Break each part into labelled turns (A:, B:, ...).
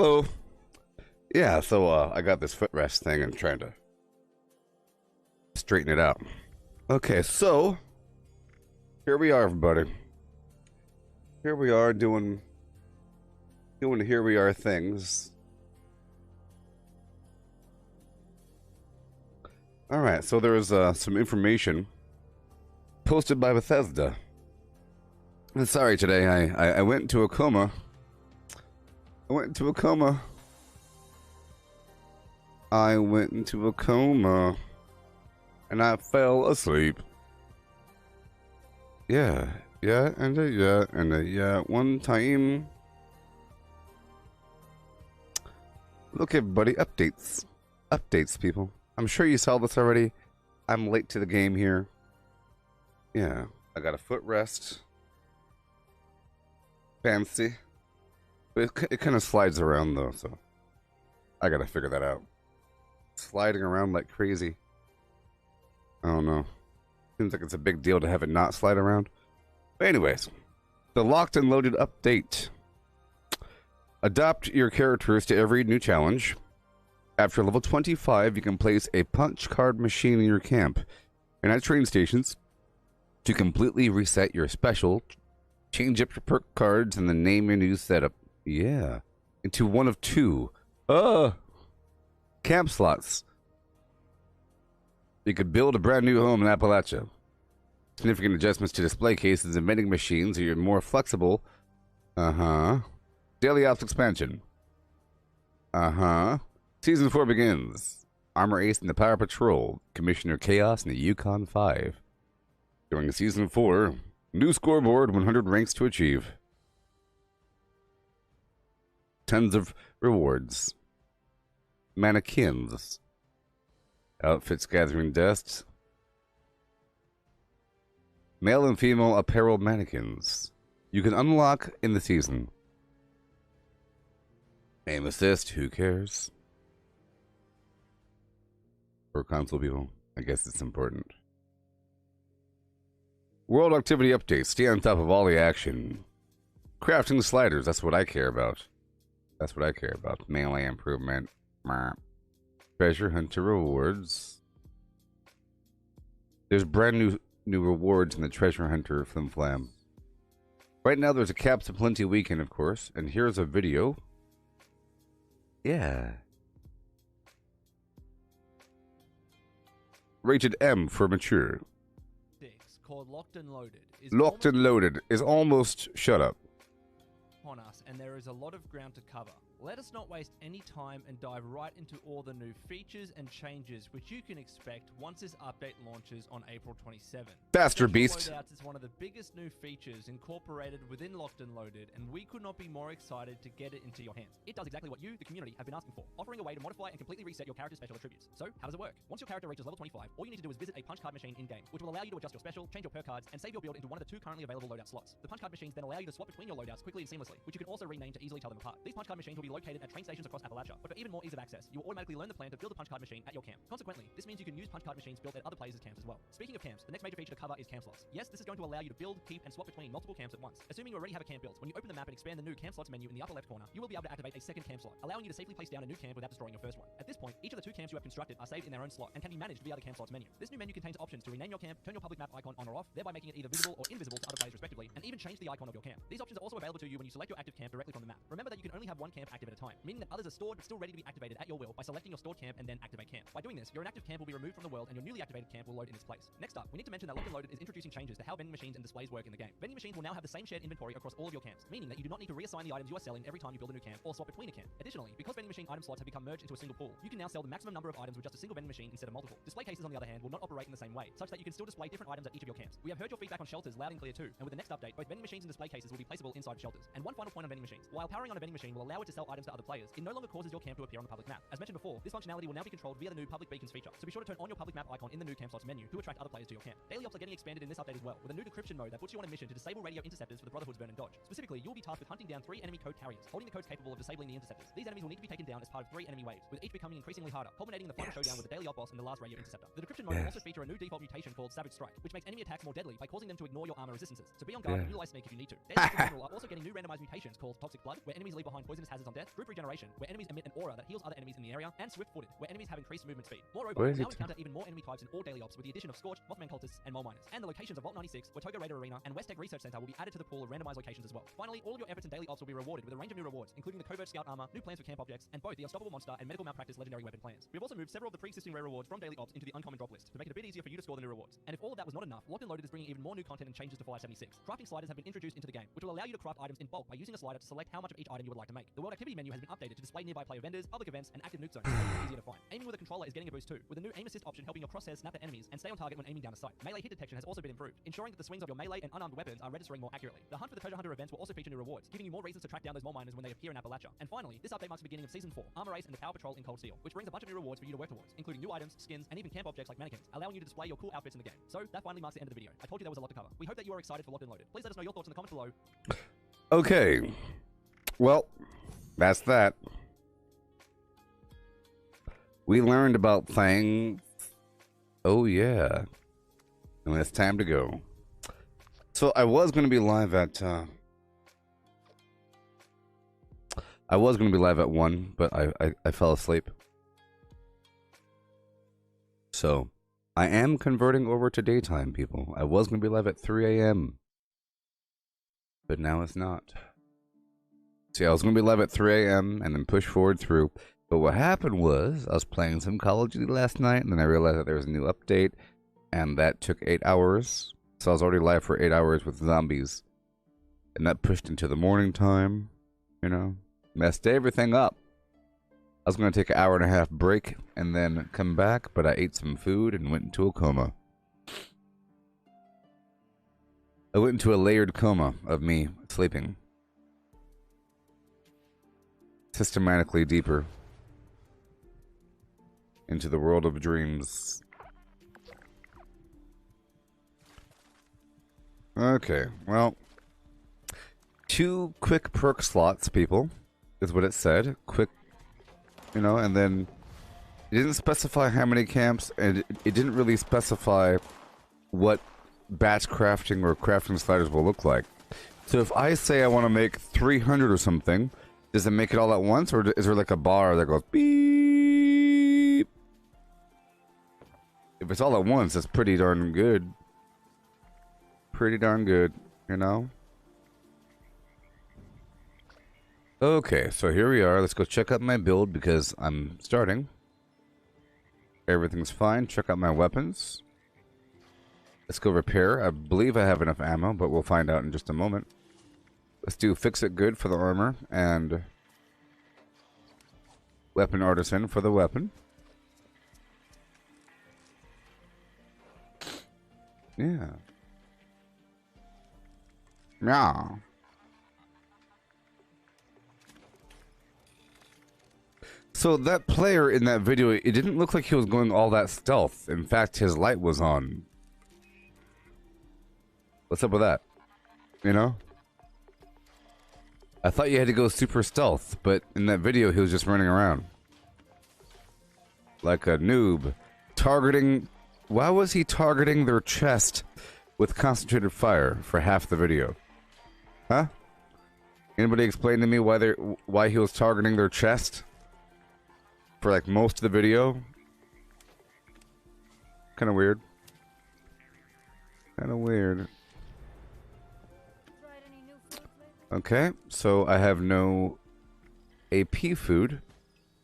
A: Hello. Yeah, so I got this footrest thing and trying to straighten it out. Okay, so here we are, everybody. Here we are doing here we are things. All right, so there was some information posted by Bethesda. And sorry, today I went into a coma. I went into a coma. And I fell asleep. Yeah, one time. Look, everybody, updates. Updates, people. I'm sure you saw this already. I'm late to the game here. Yeah, I got a footrest. Fancy. But it kind of slides around, though, so I gotta figure that out. Sliding around like crazy. I don't know. Seems like it's a big deal to have it not slide around. But anyways, the locked and loaded update. Adopt your characters to every new challenge. After level 25, you can place a punch card machine in your camp and at train stations to completely reset your special, change up your perk cards, and then name your new setup. Yeah. Into one of two. Camp slots. You could build a brand new home in Appalachia. Significant adjustments to display cases and vending machines so you're more flexible. Daily ops expansion. Season 4 begins. Armor Ace in the Power Patrol. Commissioner Chaos in the Yukon 5. During Season 4, new scoreboard, 100 ranks to achieve. Tons of rewards. Mannequins. Outfits gathering dust. Male and female apparel mannequins. You can unlock in the season. Aim assist, who cares? For console people, I guess it's important. World activity updates. Stay on top of all the action. Crafting sliders, that's what I care about. That's what I care about. Melee improvement. Treasure hunter rewards. There's brand new rewards in the treasure hunter flim flam. Right now there's a Caps of Plenty weekend, of course, and here's a video. Yeah. Rated M for mature.
B: Called Locked and Loaded.
A: Locked and Loaded is almost shut up.
B: On us, and there is a lot of ground to cover. Let us not waste any time and dive right into all the new features and changes which you can expect once this update launches on April 27th.
A: Faster
B: Special
A: beast.
B: Loadouts is one of the biggest new features incorporated within Locked and Loaded, and we could not be more excited to get it into your hands. It does exactly what you, the community, have been asking for, offering a way to modify and completely reset your character's special attributes. So, how does it work? Once your character reaches level 25, all you need to do is visit a punch card machine in-game, which will allow you to adjust your special, change your perk cards, and save your build into one of the two currently available loadout slots. The punch card machines then allow you to swap between your loadouts quickly and seamlessly, which you can also rename to easily tell them apart. These punch card machines will be located at train stations across Appalachia, but for even more ease of access, you will automatically learn the plan to build a punch card machine at your camp. Consequently, this means you can use punch card machines built at other players' camps as well. Speaking of camps, the next major feature to cover is camp slots. Yes, this is going to allow you to build, keep, and swap between multiple camps at once. Assuming you already have a camp built, when you open the map and expand the new camp slots menu in the upper left corner, you will be able to activate a second camp slot, allowing you to safely place down a new camp without destroying your first one. At this point, each of the two camps you have constructed are saved in their own slot and can be managed via the camp slots menu. This new menu contains options to rename your camp, turn your public map icon on or off, thereby making it either visible or invisible to other players respectively, and even change the icon of your camp. These options are also available to you when you select your active camp directly from the map. Remember that you can only have one camp active at a time, meaning that others are stored but still ready to be activated at your will by selecting your stored camp and then activate camp. By doing this, your inactive camp will be removed from the world and your newly activated camp will load in its place. Next up, we need to mention that Locked and Loaded is introducing changes to how vending machines and displays work in the game. Vending machines will now have the same shared inventory across all of your camps, meaning that you do not need to reassign the items you are selling every time you build a new camp or swap between a camp. Additionally, because vending machine item slots have become merged into a single pool, you can now sell the maximum number of items with just a single vending machine instead of multiple. Display cases, on the other hand, will not operate in the same way, such that you can still display different items at each of your camps. We have heard your feedback on shelters loud and clear too, and with the next update, both vending machines and display cases will be placeable inside of shelters. And one final point on vending machines. While powering on a vending machine will allow it to sell items to other players, it no longer causes your camp to appear on the public map. As mentioned before, this functionality will now be controlled via the new public beacons feature, so be sure to turn on your public map icon in the new camp slots menu to attract other players to your camp. Daily ops are getting expanded in this update as well, with a new decryption mode that puts you on a mission to disable radio interceptors for the Brotherhood's burn and dodge. Specifically, you will be tasked with hunting down 3 enemy code carriers, holding the codes capable of disabling the interceptors. These enemies will need to be taken down as part of 3 enemy waves, with each becoming increasingly harder, culminating in the final showdown with the daily op boss and the last radio interceptor. The decryption mode will also feature a new default mutation called Savage Strike, which makes enemy attacks more deadly by causing them to ignore your armor resistances. So be on guard and utilize Sneak if you need to. Daily ops in general are also getting new randomized mutations called Toxic Blood, where enemies leave behind poisonous hazards on death, group regeneration, where enemies emit an aura that heals other enemies in the area, and swift-footed, where enemies have increased movement speed. Moreover,
A: What
B: we'll
A: is
B: now
A: it?
B: encounter even more enemy types in all daily ops with the addition of Scorch, Mothman cultists, and Mole Miners. And the locations of Vault 96, Watoga Raider Arena, and West Tech Research Center will be added to the pool of randomized locations as well. Finally, all of your efforts in daily ops will be rewarded with a range of new rewards, including the Covert Scout armor, new plans for camp objects, and both the Unstoppable Monster and Medical Malpractice legendary weapon plans. We've also moved several of the pre-existing rare rewards from daily ops into the uncommon drop list to make it a bit easier for you to score the new rewards. And if all of that was not enough, Locked and Loaded is bringing even more new content and changes to Fallout 76. Crafting sliders have been introduced into the game, which will allow you to craft items in bulk by using a slider to select how much of each item you would like to make. The world activity menu has been updated to display nearby player vendors, public events, and active nuke zones, making it easier to find. Aiming with a controller is getting a boost too, with a new aim assist option helping your crosshairs snap at enemies and stay on target when aiming down a sight. Melee hit detection has also been improved, ensuring that the swings of your melee and unarmed weapons are registering more accurately. The hunt for the treasure hunter events will also feature new rewards, giving you more reasons to track down those mole miners when they appear in Appalachia. And finally, this update marks the beginning of Season 4, Armor Race and the Power Patrol in Cold Steel, which brings a bunch of new rewards for you to work towards, including new items, skins, and even camp objects like mannequins, allowing you to display your cool outfits in the game. So that finally marks the end of the video. I told you there was a lot to cover. We hope that you are excited for Locked and Loaded. Please let us know your thoughts in the comments below.
A: Okay. Well, that's that. We learned about things. Oh, yeah. And it's time to go. So I was going to be live at... I was going to be live at 1, but I fell asleep. So, I am converting over to daytime, people. I was going to be live at 3 a.m. But now it's not. See, I was going to be live at 3 a.m. and then push forward through. But what happened was, I was playing some Call of Duty last night, and then I realized that there was a new update, and that took 8 hours. So I was already live for 8 hours with zombies. And that pushed into the morning time, you know. Messed everything up. I was going to take an hour and a half break and then come back, but I ate some food and went into a coma. I went into a layered coma of me sleeping. Systematically deeper into the world of dreams. Okay, well, 2 quick perk slots, people, is what it said. Quick, you know, and then it didn't specify how many camps, and it didn't really specify what batch crafting or crafting sliders will look like. So if I say I want to make 300 or something, does it make it all at once, or is there like a bar that goes beep? If it's all at once, that's pretty darn good. Pretty darn good, you know? Okay, so here we are. Let's go check out my build because I'm starting. Everything's fine. Check out my weapons. Let's go repair. I believe I have enough ammo, but we'll find out in just a moment. Let's do fix it good for the armor and weapon artisan for the weapon. Yeah. Yeah. So that player in that video, it didn't look like he was going all that stealth. In fact, his light was on. What's up with that? You know? I thought you had to go super stealth, but in that video, he was just running around. Like a noob. Targeting... Why was he targeting their chest with concentrated fire for half the video? Huh? Anybody explain to me why he was targeting their chest? For like most of the video? Kind of weird. Kind of weird. Okay, so I have no AP food,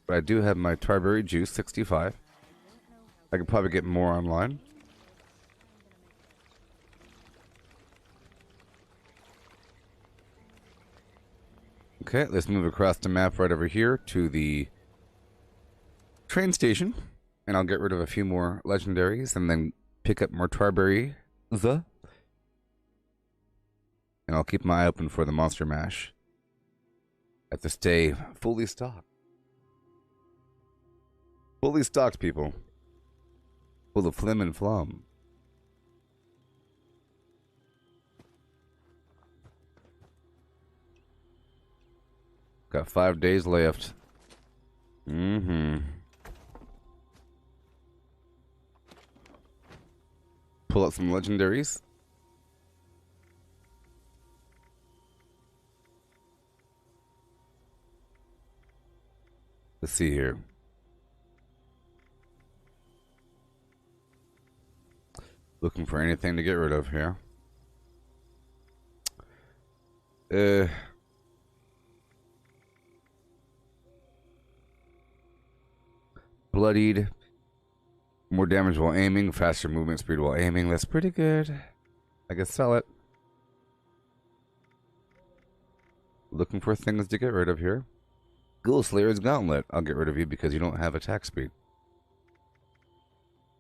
A: but I do have my Tarberry Juice, 65. I could probably get more online. Okay, let's move across the map right over here to the train station, and I'll get rid of a few more legendaries and then pick up more Tarberry. And I'll keep my eye open for the Monster Mash. At this day, fully stocked. Fully stocked, people. Full of flim and flum. Got 5 days left. Mm-hmm. Pull out some legendaries. Let's see here. Looking for anything to get rid of here. Bloodied. More damage while aiming. Faster movement speed while aiming. That's pretty good. I can sell it. Looking for things to get rid of here. Ghoul Slayer's Gauntlet. I'll get rid of you because you don't have attack speed.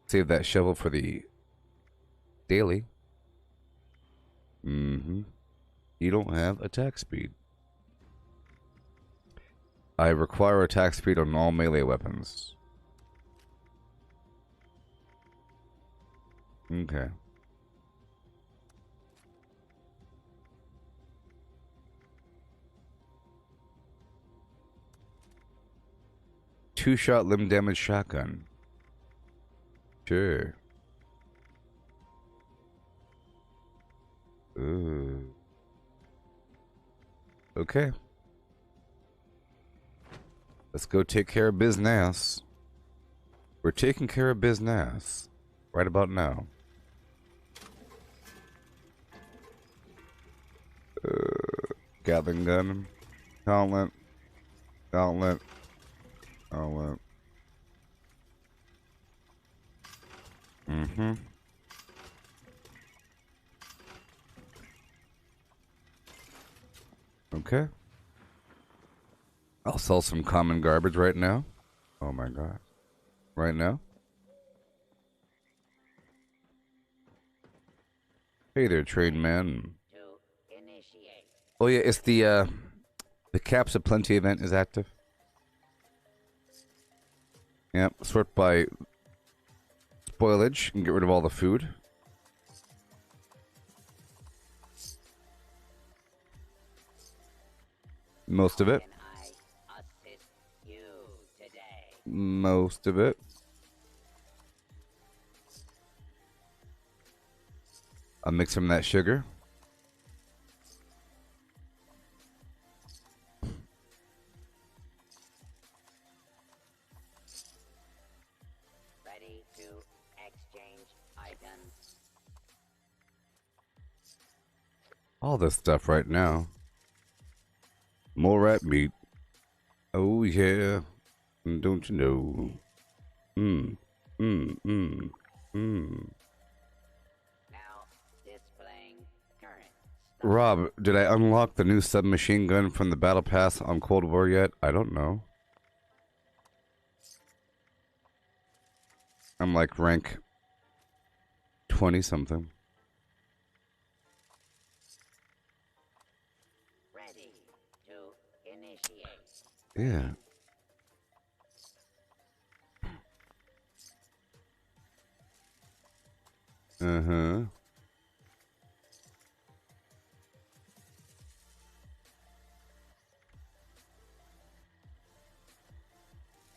A: Save that shovel for the daily. You don't have attack speed. I require attack speed on all melee weapons. Okay. Two-shot limb damage shotgun. Sure. Ooh. Okay. Let's go take care of business. We're taking care of business right about now. Gatling gun. Gauntlet. Gauntlet. Gauntlet. Okay. I'll sell some common garbage right now. Oh my god. Right now? Hey there, trained man. Oh yeah, it's the Caps of Plenty event is active. Yep, sort by spoilage and get rid of all the food. Most of it. Most of it. I'll mix some of that sugar.
C: Ready to exchange items.
A: All this stuff right now. More rat meat. Oh yeah. Don't you know?
C: Now displaying current.
A: Rob, did I unlock the new submachine gun from the battle pass on Cold War yet? I don't know. I'm like rank 20 something.
C: Ready to initiate.
A: Yeah. Uh-huh.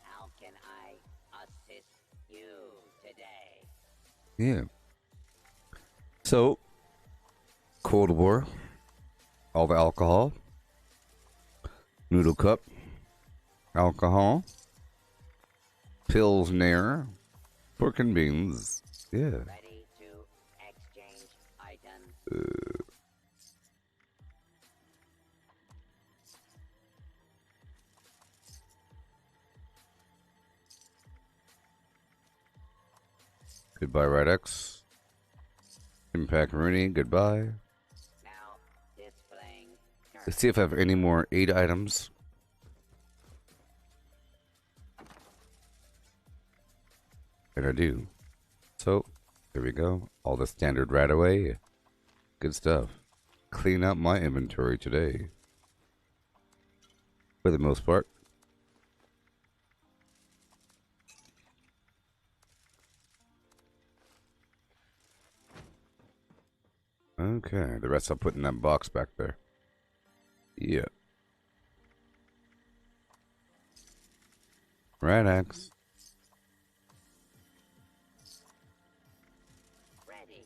C: How can I assist you today?
A: Yeah. So, Cold War, all the alcohol, noodle cup, alcohol, Pilsner, pork and beans. Yeah.
C: Ready to exchange items.
A: Goodbye, Radix. Impact Rooney, goodbye.
C: Now displaying current.
A: Let's see if I have any more 8 items. And I do. So, there we go. All the standard right away. Good stuff. Clean up my inventory today. For the most part. Okay, the rest I'll put in that box back there. Yeah. Right, Axe.
C: Ready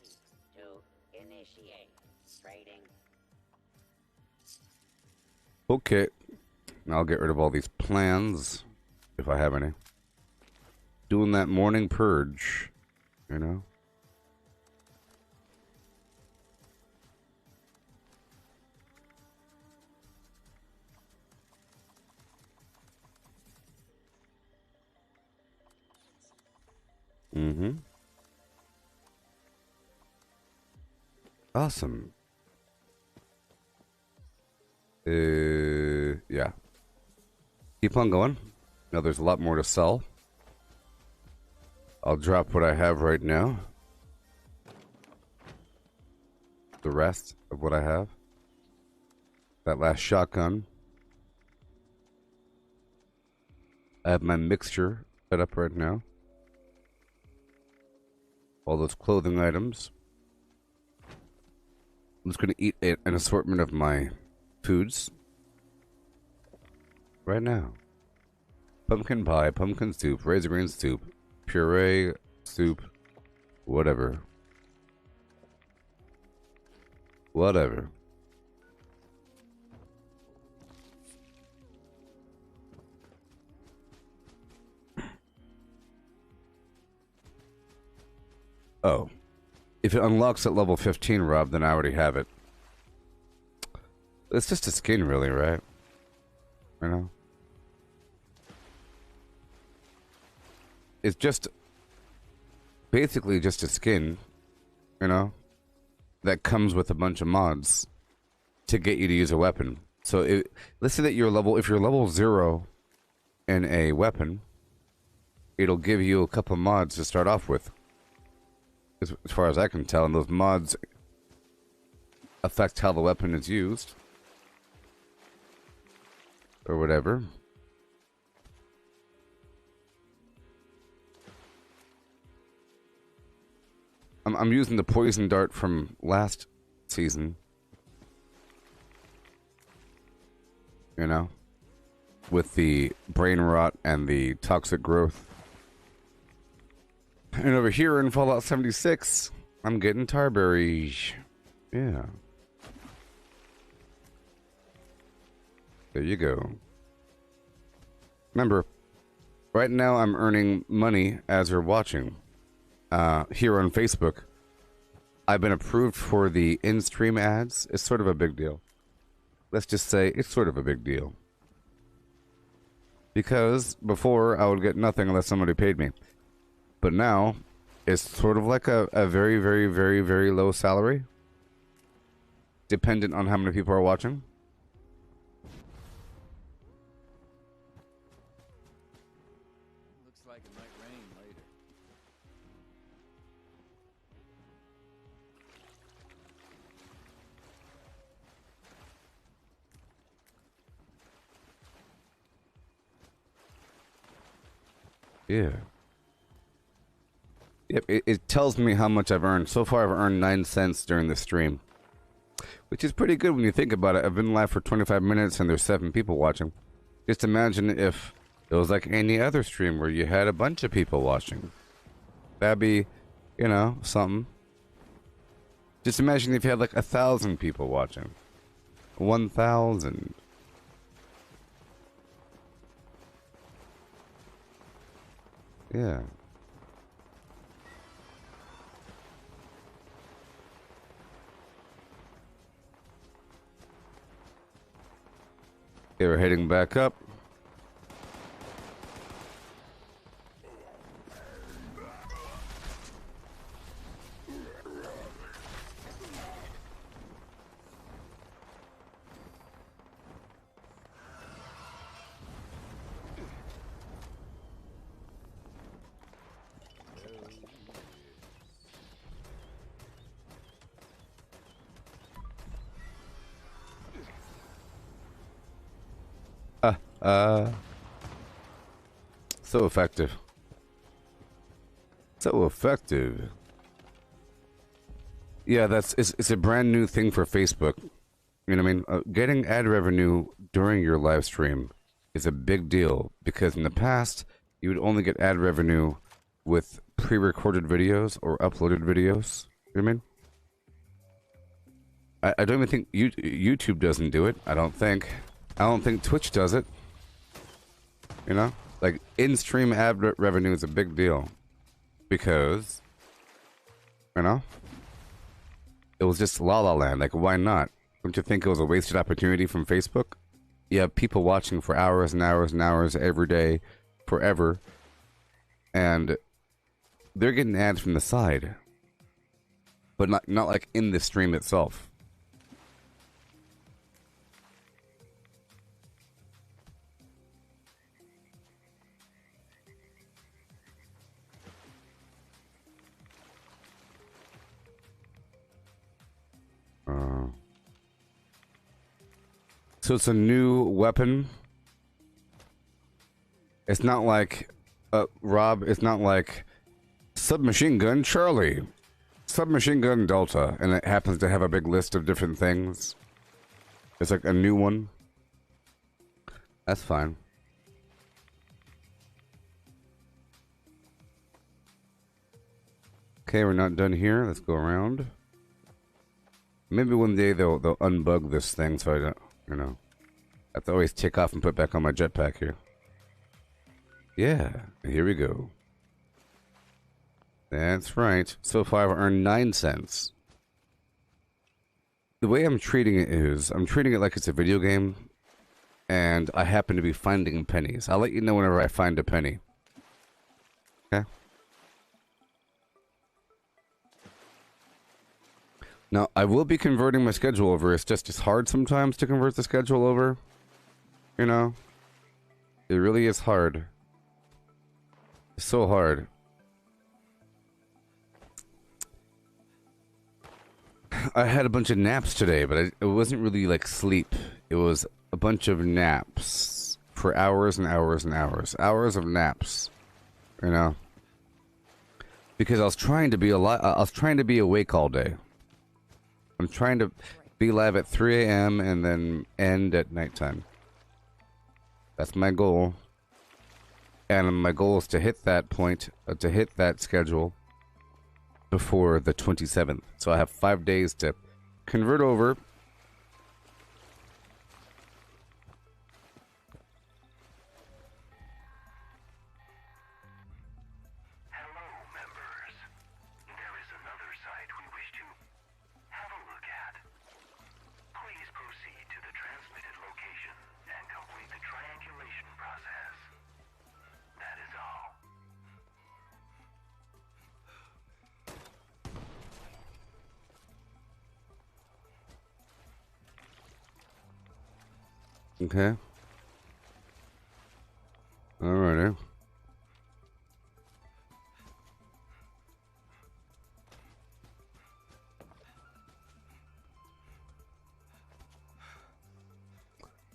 C: to initiate trading.
A: Okay. I'll get rid of all these plans. if I have any. Doing that morning purge, you know? Mm-hmm. Awesome. Yeah. Keep on going. Now there's a lot more to sell. I'll drop what I have right now. The rest of what I have. That last shotgun. I have my mixture set up right now. All those clothing items. I'm just going to eat an assortment of my foods right now. Pumpkin pie, pumpkin soup, raisin grain soup, puree, soup, whatever. Whatever. Oh. If it unlocks at level 15, Rob, then I already have it. It's just a skin, really, right? You know? It's just... basically just a skin, you know? That comes with a bunch of mods to get you to use a weapon. So, let's say that you're level... if you're level 0 in a weapon, it'll give you a couple mods to start off with. As far as I can tell, and those mods affect how the weapon is used. Or whatever. I'm using the poison dart from last season. You know? With the brain rot and the toxic growth. And over here in Fallout 76, I'm getting tarberries. Yeah. There you go. Remember, right now I'm earning money as you're watching. Here on Facebook. I've been approved for the in-stream ads. It's sort of a big deal. Let's just say it's sort of a big deal. Because before I would get nothing unless somebody paid me. But now, it's sort of like a very, very, very, very low salary. Dependent on how many people are watching.
D: Looks like it might rain later.
A: Yeah. Yep, it tells me how much I've earned. So far, I've earned 9 cents during the stream. Which is pretty good when you think about it. I've been live for 25 minutes and there's 7 people watching. Just imagine if it was like any other stream where you had a bunch of people watching. That'd be, you know, something. Just imagine if you had like 1,000 people watching. 1,000. Yeah. Okay, we're heading back up. So effective. So effective. Yeah, it's a brand new thing for Facebook. You know what I mean? Getting ad revenue during your live stream is a big deal because in the past you would only get ad revenue with pre-recorded videos or uploaded videos. You know what I mean? I don't even think YouTube doesn't do it. I don't think Twitch does it. You know? Like, in-stream ad revenue is a big deal. Because, you know, it was just La La Land. Like, why not? Don't you think it was a wasted opportunity from Facebook? You have people watching for hours and hours and hours every day, forever. And they're getting ads from the side. But not like in the stream itself. So it's a new weapon. It's not like, Rob, it's not like Submachine Gun Charlie, Submachine Gun Delta, and it happens to have a big list of different things. It's like a new one. That's fine. Okay, we're not done here. Let's go around. Maybe one day they'll unbug this thing so I don't, you know, I have to always take off and put back on my jetpack here. Yeah, here we go. That's right. So far I've earned 9 cents. The way I'm treating it is, I'm treating it like it's a video game, and I happen to be finding pennies. I'll let you know whenever I find a penny. Okay? Now, I will be converting my schedule over. It's just as hard sometimes to convert the schedule over. You know? It really is hard. It's so hard. I had a bunch of naps today, but it wasn't really like sleep. It was a bunch of naps for hours and hours and hours. Hours of naps. You know? Because I was trying to be awake all day. I'm trying to be live at 3 a.m. and then end at nighttime. That's my goal. And my goal is to hit that point, to hit that schedule before the 27th. So I have 5 days to convert over. Okay. Alrighty.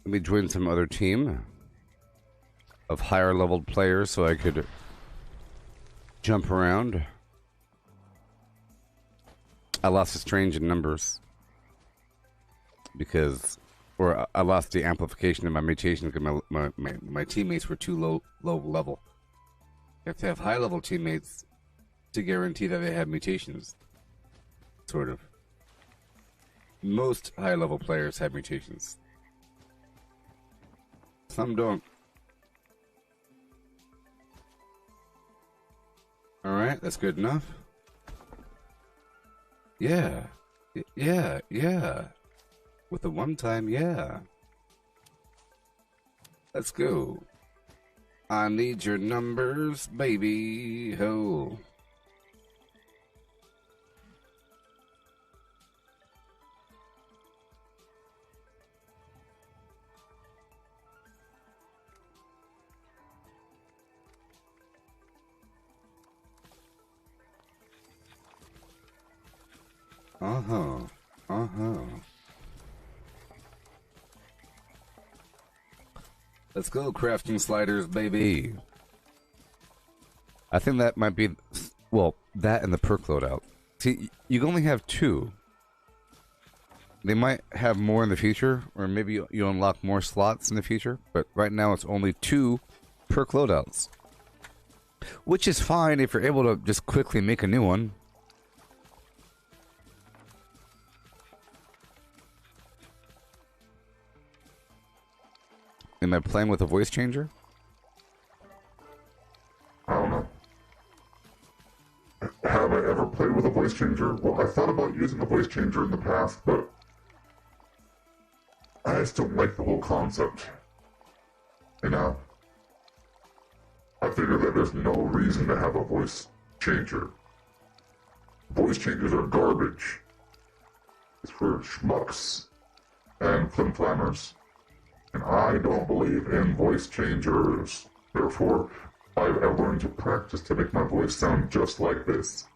A: Let me join some other team of higher leveled players so I could jump around. I lost a strange in numbers because, or I lost the amplification of my mutation because my teammates were too low level. You have to have high level teammates to guarantee that they have mutations. Sort of. Most high level players have mutations. Some don't. Alright, that's good enough. Yeah. Yeah. With the one time, yeah. Let's go. I need your numbers, baby. Ho. Let's go, crafting sliders, baby. I think that might be, well, that and the perk loadout. See, you only have 2. They might have more in the future, or maybe you unlock more slots in the future, but right now it's only 2 perk loadouts. Which is fine if you're able to just quickly make a new one. Am I playing with a voice changer?
E: have I ever played with a voice changer? Well, I thought about using a voice changer in the past, but I just don't like the whole concept. You know? I figure that there's no reason to have a voice changer. Voice changers are garbage. It's for schmucks and flim-flammers. And I don't believe in voice changers. Therefore, I'm going to practice to make my voice sound just like this.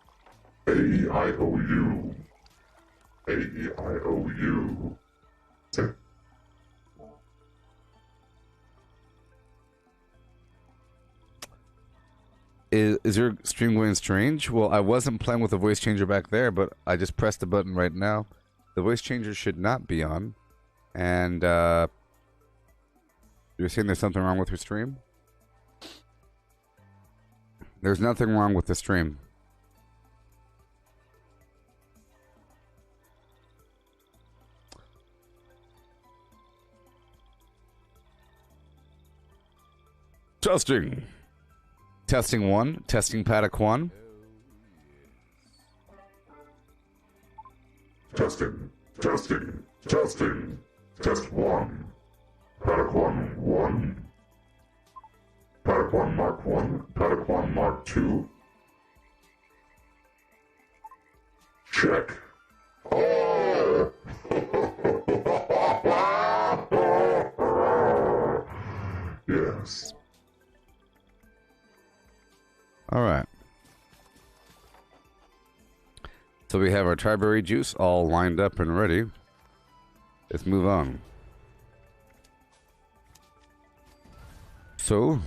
E: A-E-I-O-U. A-E-I-O-U. Say.
A: Is your stream going strange? Well, I wasn't playing with a voice changer back there, but I just pressed the button right now. The voice changer should not be on. And, you're saying there's something wrong with your stream? There's nothing wrong with the stream. Testing. Testing 1. Testing paddock 1.
E: Testing. Testing. Testing. Test 1. Paddock 1, 1. Paddock 1, Mark 1. Paddock 1, Mark 2. Check. Oh! Yes.
A: All right. So we have our triberry juice all lined up and ready. Let's move on. So,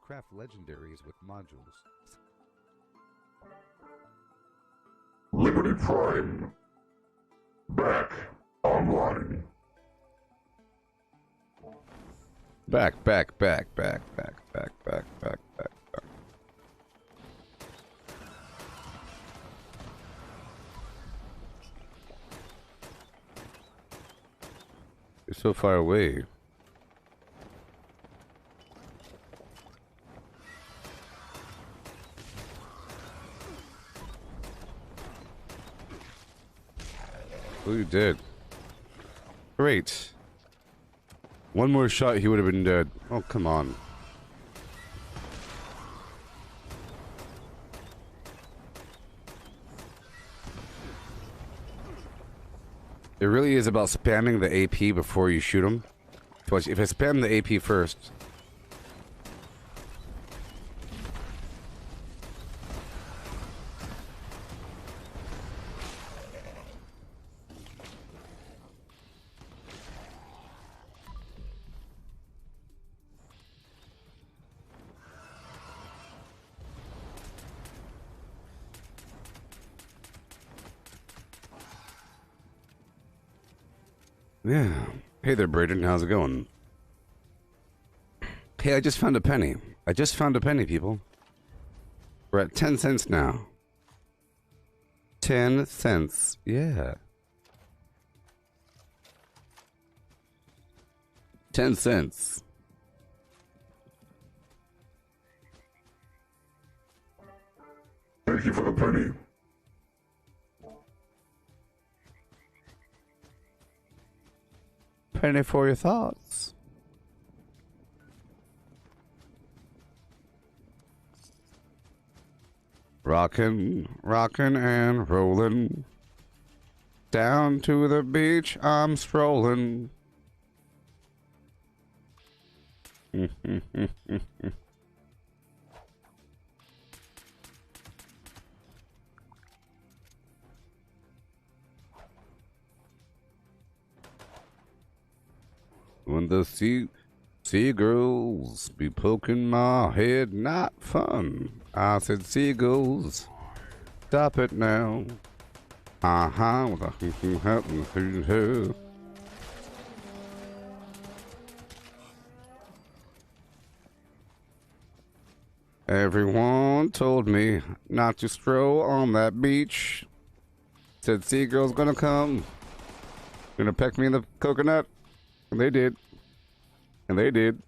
A: craft legendaries with modules.
E: Liberty Prime. Back online.
A: Back. You're so far away. Oh, you did. Great. One more shot, he would have been dead. Oh, come on. It really is about spamming the AP before you shoot him. So if I spam the AP first... Yeah. Hey there, Braden. How's it going? Hey, I just found a penny. I just found a penny, people. We're at 10 cents now. 10 cents. Yeah. 10 cents.
E: Thank you for the penny.
A: Penny for your thoughts. Rockin', rockin' and rollin'. Down to the beach I'm strolling. When the seagulls be poking my head, not fun. I said, seagulls, stop it now. Everyone told me not to stroll on that beach. Said seagirl's gonna come. Gonna peck me in the coconut. And they did. And they did.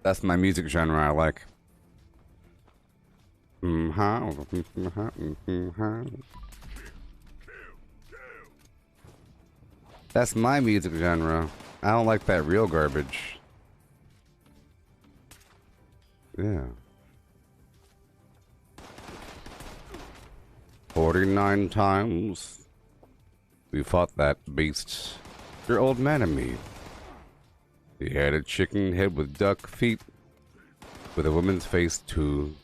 A: That's my music genre I like. That's my music genre. I don't like that real garbage. Yeah. 49 times we fought that beast. Your old man and me. He had a chicken head with duck feet, with a woman's face too.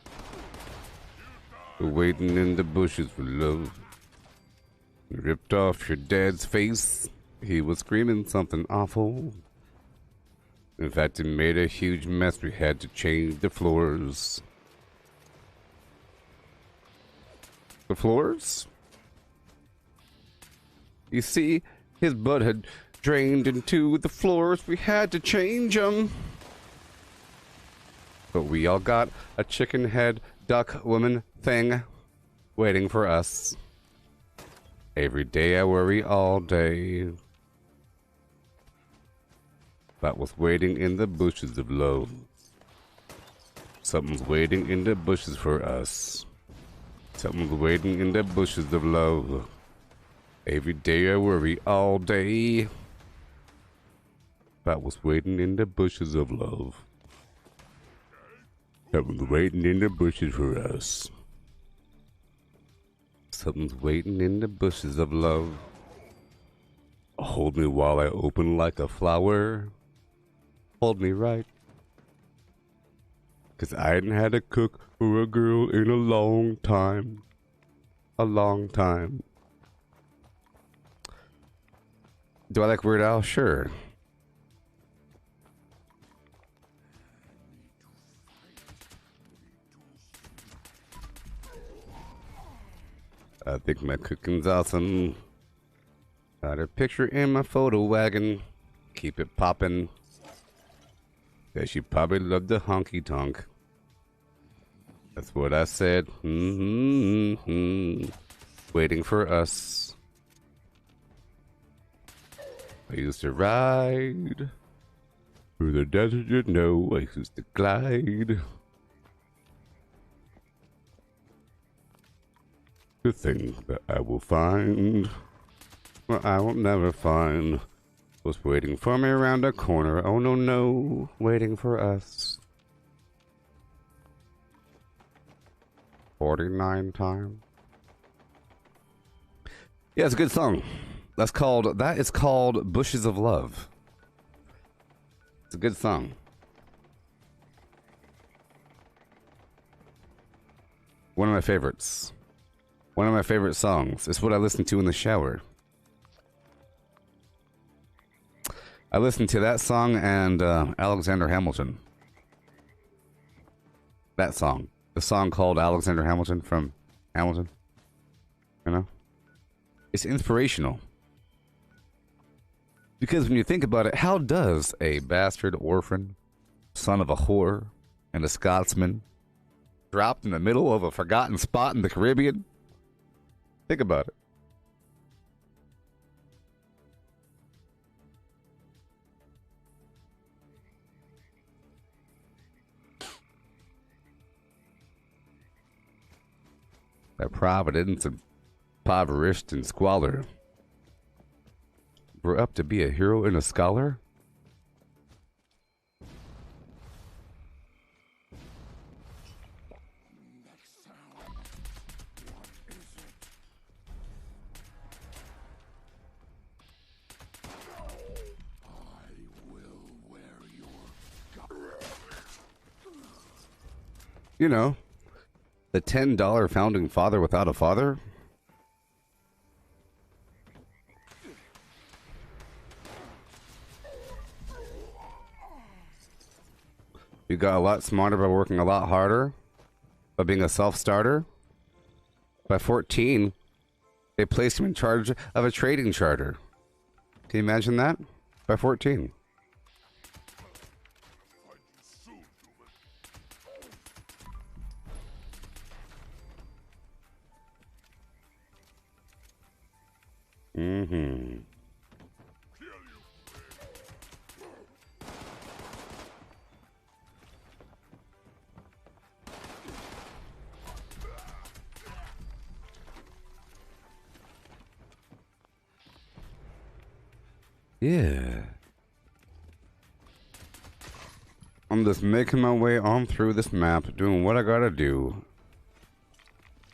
A: Waiting in the bushes for love. Ripped off your dad's face. He was screaming something awful. In fact, it made a huge mess. We had to change the floors. The floors? You see, his blood had drained into the floors. We had to change them. But we all got a chicken head duck woman thing waiting for us. Every day I worry all day. That was waiting in the bushes of love. Something's waiting in the bushes for us. Something's waiting in the bushes of love. Every day I worry all day. That was waiting in the bushes of love. Something's waiting in the bushes for us. Something's waiting in the bushes of love. Hold me while I open like a flower. Hold me right. 'Cause I hadn't had a cook or a girl in a long time. A long time. Do I like Weird Al? Sure. I think my cooking's awesome. Got a picture in my photo wagon. Keep it poppin'. Yeah, she probably loved the honky tonk. That's what I said. Waiting for us. I used to ride through the desert, you know. I used to glide. The thing that I will find, well, I will never find, was waiting for me around the corner. Oh no, no, waiting for us. 49 times. Yeah, it's a good song. That is called Bushes of Love. It's a good song. One of my favorites. One of my favorite songs. It's what I listen to in the shower. I listen to that song and Alexander Hamilton. That song. The song called Alexander Hamilton from Hamilton. You know? It's inspirational. Because when you think about it, how does a bastard orphan, son of a whore, and a Scotsman, dropped in the middle of a forgotten spot in the Caribbean? Think about it. That providence and impoverished and squalor grew up to be a hero and a scholar? You know, the $10 founding father without a father? You got a lot smarter by working a lot harder, by being a self-starter. By 14, They placed him in charge of a trading charter. Can you imagine that? By 14. Mm-hmm. Yeah. I'm just making my way on through this map, doing what I gotta do.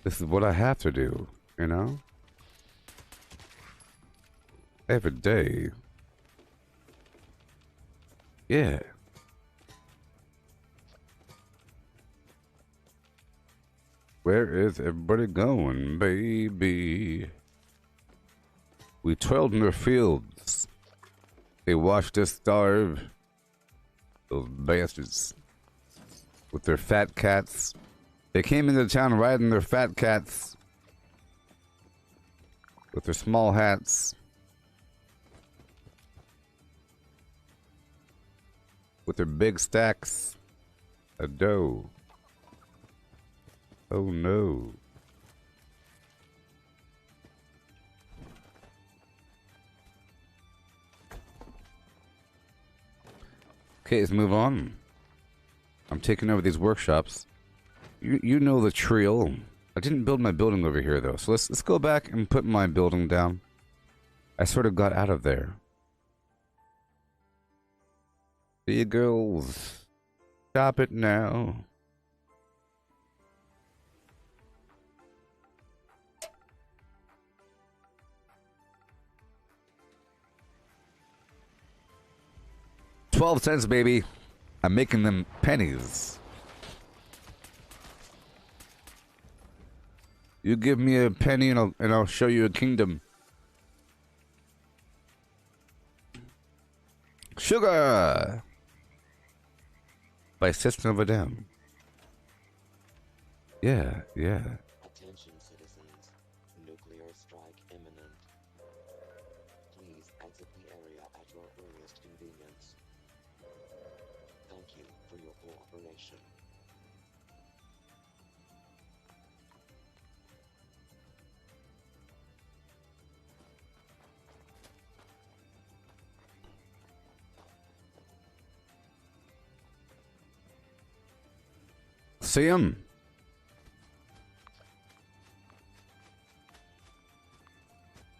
A: This is what I have to do, you know? Every day. Yeah. Where is everybody going, baby? We toiled in their fields. They watched us starve. Those bastards. With their fat cats. They came into town riding their fat cats. With their small hats. With their big stacks of dough. Oh no. Okay, let's move on. I'm taking over these workshops. You know the trio. I didn't build my building over here though, so let's go back and put my building down. I sort of got out of there. See you girls. Stop it now. $0.12, baby. I'm making them pennies. You give me a penny and I'll show you a kingdom. Sugar! By System of a Down. Yeah, yeah.
F: Attention, citizens. Nuclear strike imminent. Please exit the area at your earliest convenience. Thank you for your cooperation.
A: See him.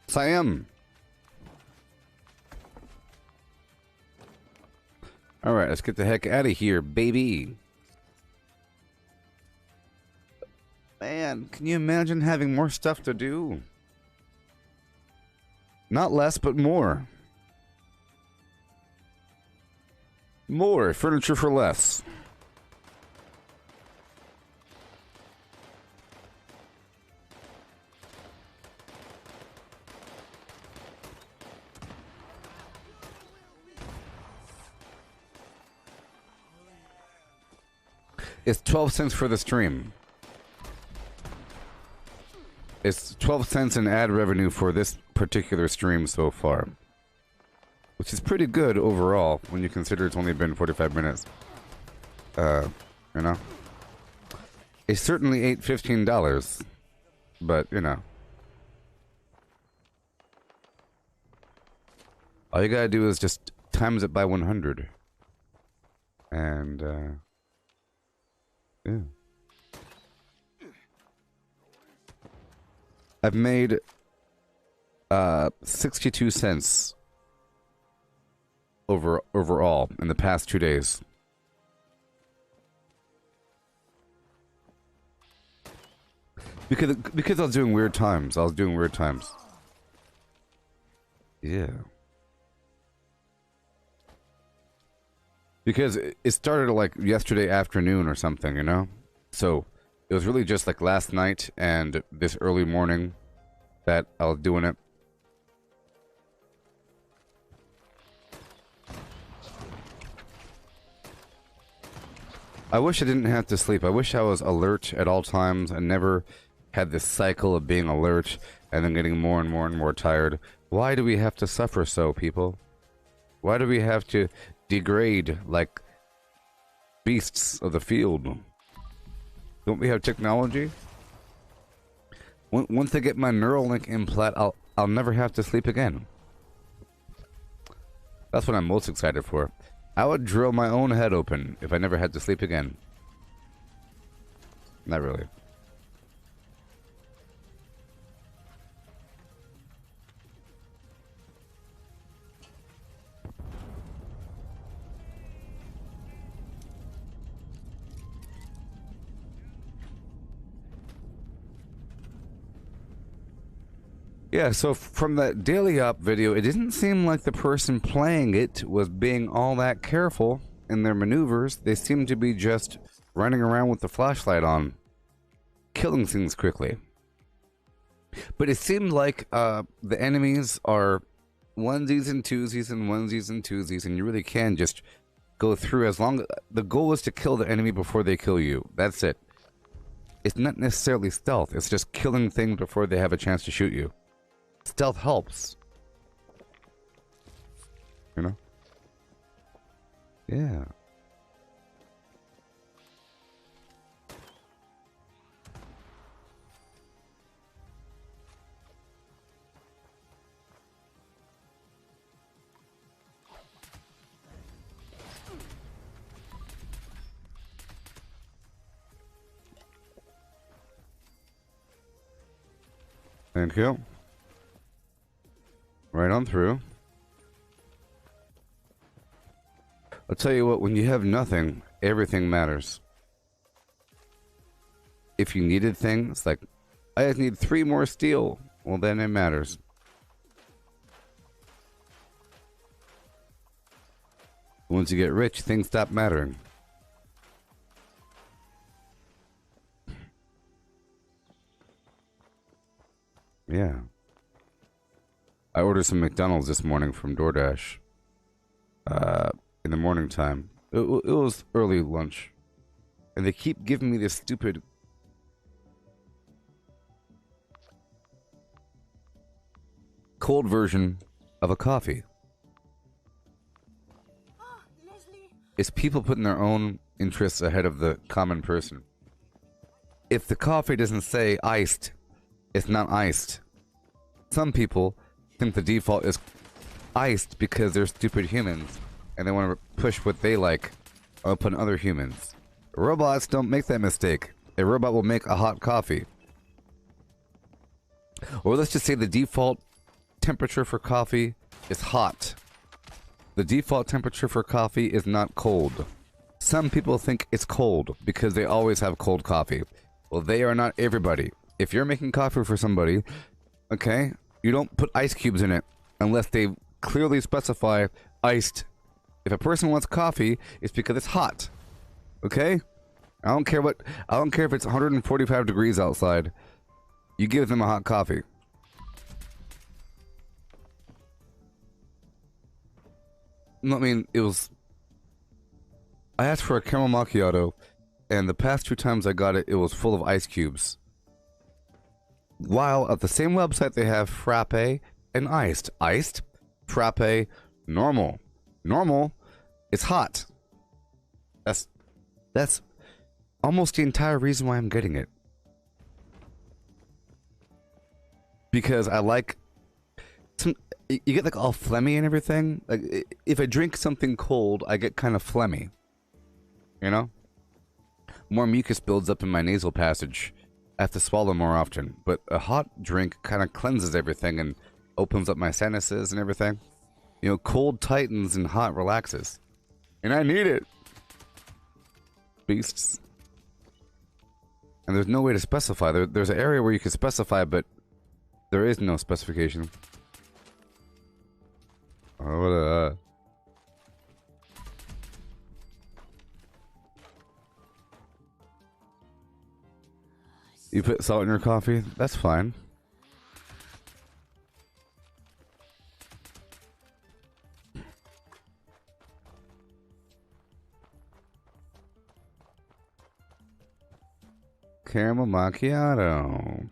A: Sam. All right, let's get the heck out of here, baby. Man, can you imagine having more stuff to do? Not less, but more. More furniture for less. It's 12 cents for the stream. It's 12 cents in ad revenue for this particular stream so far. Which is pretty good overall when you consider it's only been 45 minutes. You know? It certainly ate $15, but, you know. All you gotta do is just times it by 100. And, yeah. I've made 62 cents overall in the past 2 days. Because I was doing weird times. Yeah. Because it started like yesterday afternoon or something, you know? So it was really just like last night and this early morning that I was doing it. I wish I didn't have to sleep. I wish I was alert at all times and never had this cycle of being alert and then getting more and more and more tired. Why do we have to suffer so, people? Why do we have to degrade like beasts of the field? Don't we have technology? Once I get my Neuralink implant, I'll never have to sleep again. That's what I'm most excited for. I would drill my own head open if I never had to sleep again. Not really. Yeah, so from that daily op video, it didn't seem like the person playing it was being all that careful in their maneuvers. They seemed to be just running around with the flashlight on, killing things quickly. But it seemed like the enemies are onesies and twosies and onesies and twosies, and you really can just go through as long... The goal is to kill the enemy before they kill you. That's it. It's not necessarily stealth. It's just killing things before they have a chance to shoot you. Stealth helps. You know? Yeah. Thank you. Right on through. I'll tell you what, when you have nothing, everything matters. If you needed things, like, I just need 3 more steel, well then it matters. Once you get rich, things stop mattering. Yeah. I ordered some McDonald's this morning from DoorDash. In the morning time. It was early lunch. And they keep giving me this stupid... cold version of a coffee. It's people putting their own interests ahead of the common person. If the coffee doesn't say iced, it's not iced. Some people think the default is iced because they're stupid humans and they want to push what they like upon other humans. Robots don't make that mistake. A robot will make a hot coffee. Or let's just say the default temperature for coffee is hot. The default temperature for coffee is not cold. Some people think it's cold because they always have cold coffee. Well, they are not everybody. If you're making coffee for somebody, okay, you don't put ice cubes in it unless they clearly specify iced. If a person wants coffee, it's because it's hot. Okay? I don't care if it's 145 degrees outside. You give them a hot coffee. I mean, I asked for a caramel macchiato, and the past 2 times I got it, it was full of ice cubes. While at the same website they have frappe and iced. Iced, frappe, normal. Normal, it's hot. That's almost the entire reason why I'm getting it. Because I like you get like all phlegmy and everything. Like if I drink something cold, I get kind of phlegmy. You know? More mucus builds up in my nasal passage. I have to swallow more often. But a hot drink kind of cleanses everything and opens up my sinuses and everything. You know, cold tightens and hot relaxes. And I need it. Beasts. And there's no way to specify. There's an area where you can specify, but there is no specification. Oh, you put salt in your coffee? That's fine. Caramel macchiato.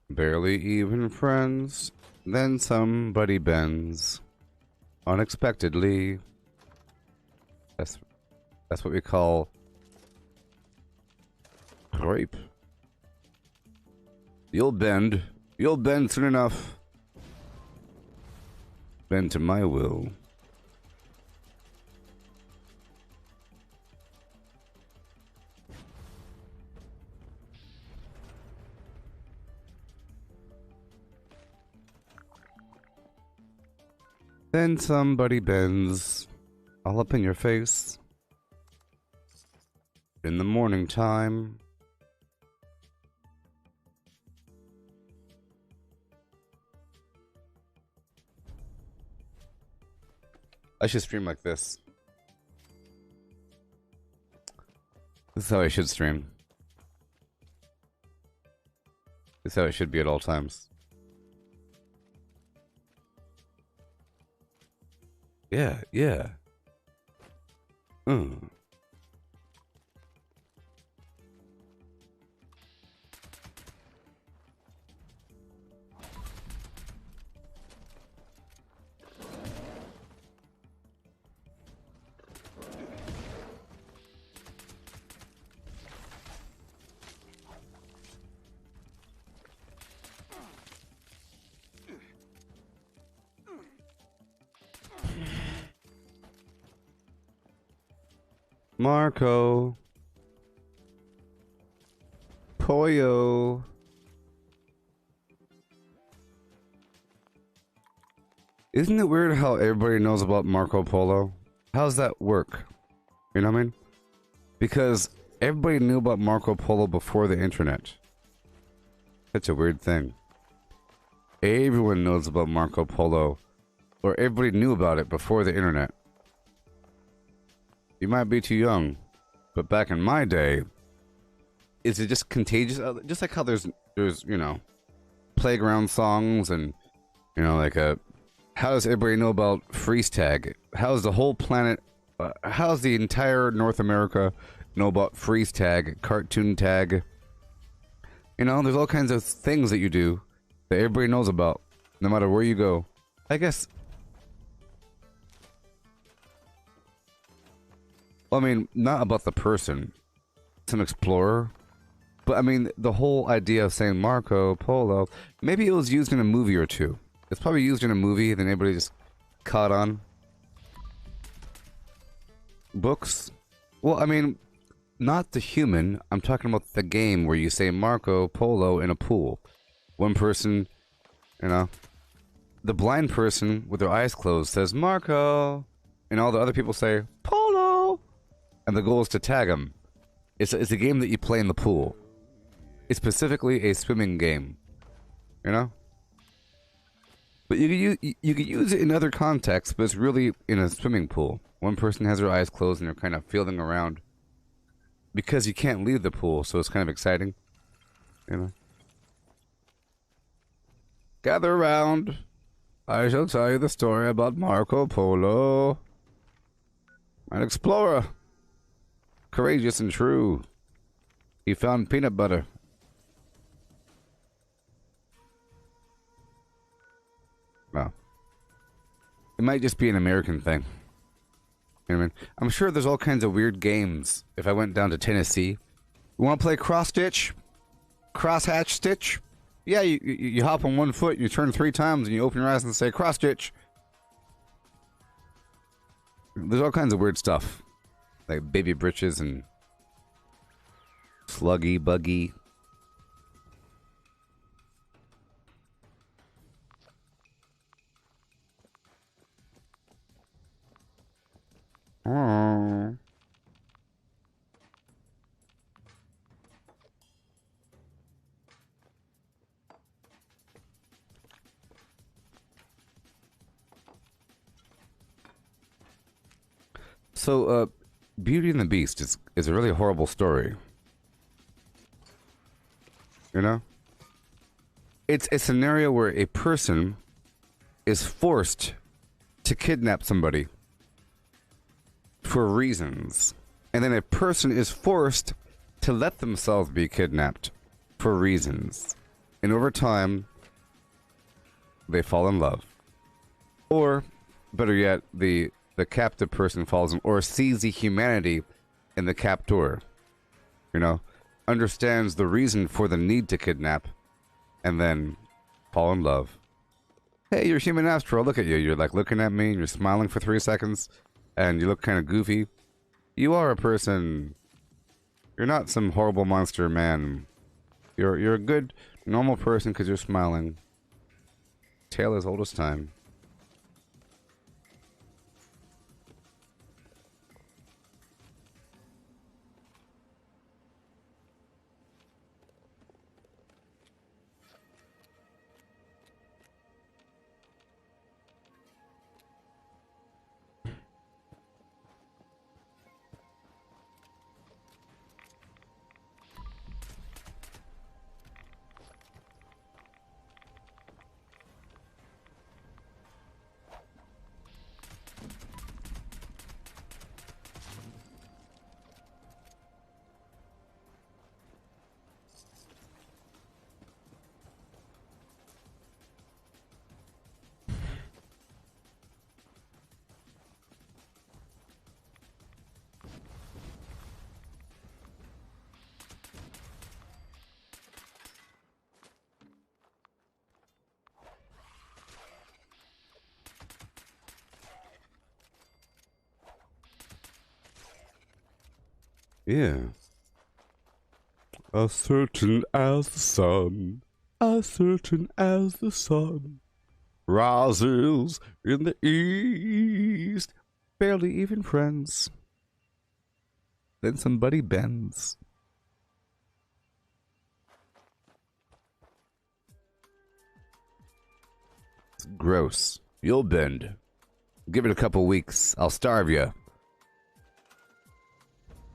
A: Barely even friends. Then somebody bends. Unexpectedly. That's what we call rape. You'll bend. You'll bend soon enough. Bend to my will. Then somebody bends all up in your face in the morning time. I should stream like this. This is how I should stream. This is how it should be at all times. Yeah, yeah. Marco. Pollo. Isn't it weird how everybody knows about Marco Polo? How's that work? You know what I mean? Because everybody knew about Marco Polo before the internet. That's a weird thing. Everyone knows about Marco Polo, or everybody knew about it before the internet. You might be too young, but back in my day, is it just contagious? Just like how there's you know, playground songs and, you know, like how does everybody know about freeze tag? How's the whole planet, how's the entire North America know about freeze tag, cartoon tag? You know, there's all kinds of things that you do that everybody knows about, no matter where you go. I guess. I mean, not about the person. It's an explorer. But I mean, the whole idea of saying Marco Polo, maybe it was used in a movie or two. It's probably used in a movie, then everybody just caught on. Books? Well, I mean, not the human. I'm talking about the game where you say Marco Polo in a pool. One person, you know, the blind person with their eyes closed says Marco, and all the other people say Polo. And the goal is to tag them. It's a game that you play in the pool. It's specifically a swimming game. You know? But you could use it in other contexts, but it's really in a swimming pool. One person has their eyes closed and they're kind of feeling around. Because you can't leave the pool, so it's kind of exciting. You know? Gather around. I shall tell you the story about Marco Polo. An explorer. Courageous and true. He found peanut butter. Well, it might just be an American thing. You know what I mean? I'm sure there's all kinds of weird games. If I went down to Tennessee, you want to play cross stitch, cross hatch stitch? Yeah, you hop on one foot, and you turn 3 times, and you open your eyes and say cross stitch. There's all kinds of weird stuff. Like baby britches and sluggy buggy. Oh. So, Beauty and the Beast is a really horrible story. You know? It's a scenario where a person is forced to kidnap somebody for reasons. And then a person is forced to let themselves be kidnapped for reasons. And over time, they fall in love. Or, better yet, the captive person falls in, or sees the humanity in the captor. You know? Understands the reason for the need to kidnap, and then fall in love. Hey, you're human after all. Look at you. You're like looking at me, and you're smiling for 3 seconds, and you look kind of goofy. You are a person. You're not some horrible monster man. You're a good, normal person because you're smiling. Tale as old as time. Yeah. As certain as the sun, as certain as the sun, rises in the east, barely even friends. Then somebody bends. It's gross. You'll bend. Give it a couple weeks. I'll starve you.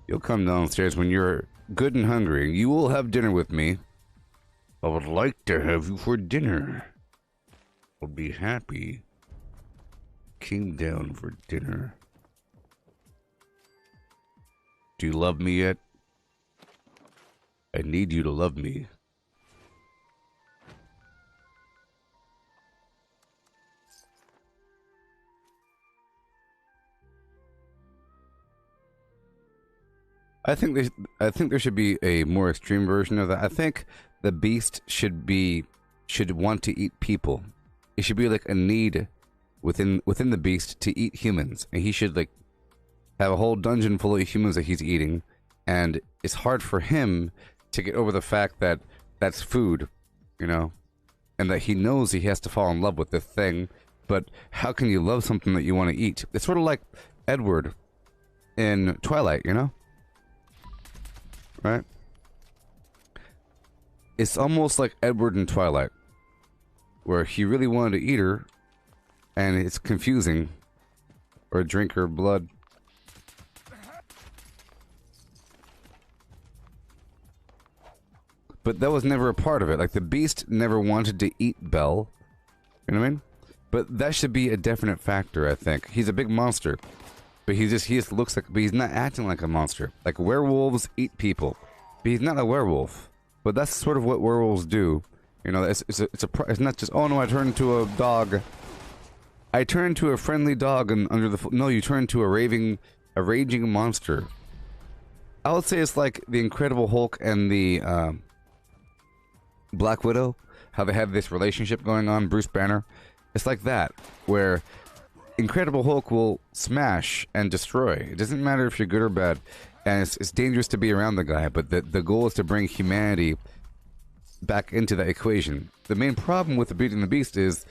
A: You'll come downstairs when you're good and hungry. You will have dinner with me. I would like to have you for dinner. I'll be happy. Came down for dinner. Do you love me yet? I need you to love me. I think there should be a more extreme version of that. I think the beast should want to eat people. It should be like a need within the beast to eat humans, and he should like have a whole dungeon full of humans that he's eating, and it's hard for him to get over the fact that that's food, you know, and that he knows he has to fall in love with this thing. But how can you love something that you want to eat? It's sort of like Edward in Twilight, you know? Right? It's almost like Edward in Twilight, where he really wanted to eat her, and it's confusing, or drink her blood. But that was never a part of it. Like, the beast never wanted to eat Belle. You know what I mean? But that should be a definite factor, I think. He's a big monster. But he just looks like, but he's not acting like a monster. Like, werewolves eat people. But he's not a werewolf. But that's sort of what werewolves do. You know, it's not just, oh no, I turned into a dog. I turned into a friendly dog and no, you turn into a raging monster. I would say it's like the Incredible Hulk and the Black Widow, how they have this relationship going on, Bruce Banner. It's like that, where Incredible Hulk will smash and destroy. It doesn't matter if you're good or bad, and it's dangerous to be around the guy, but the goal is to bring humanity back into that equation. The main problem with the Beauty and the Beast is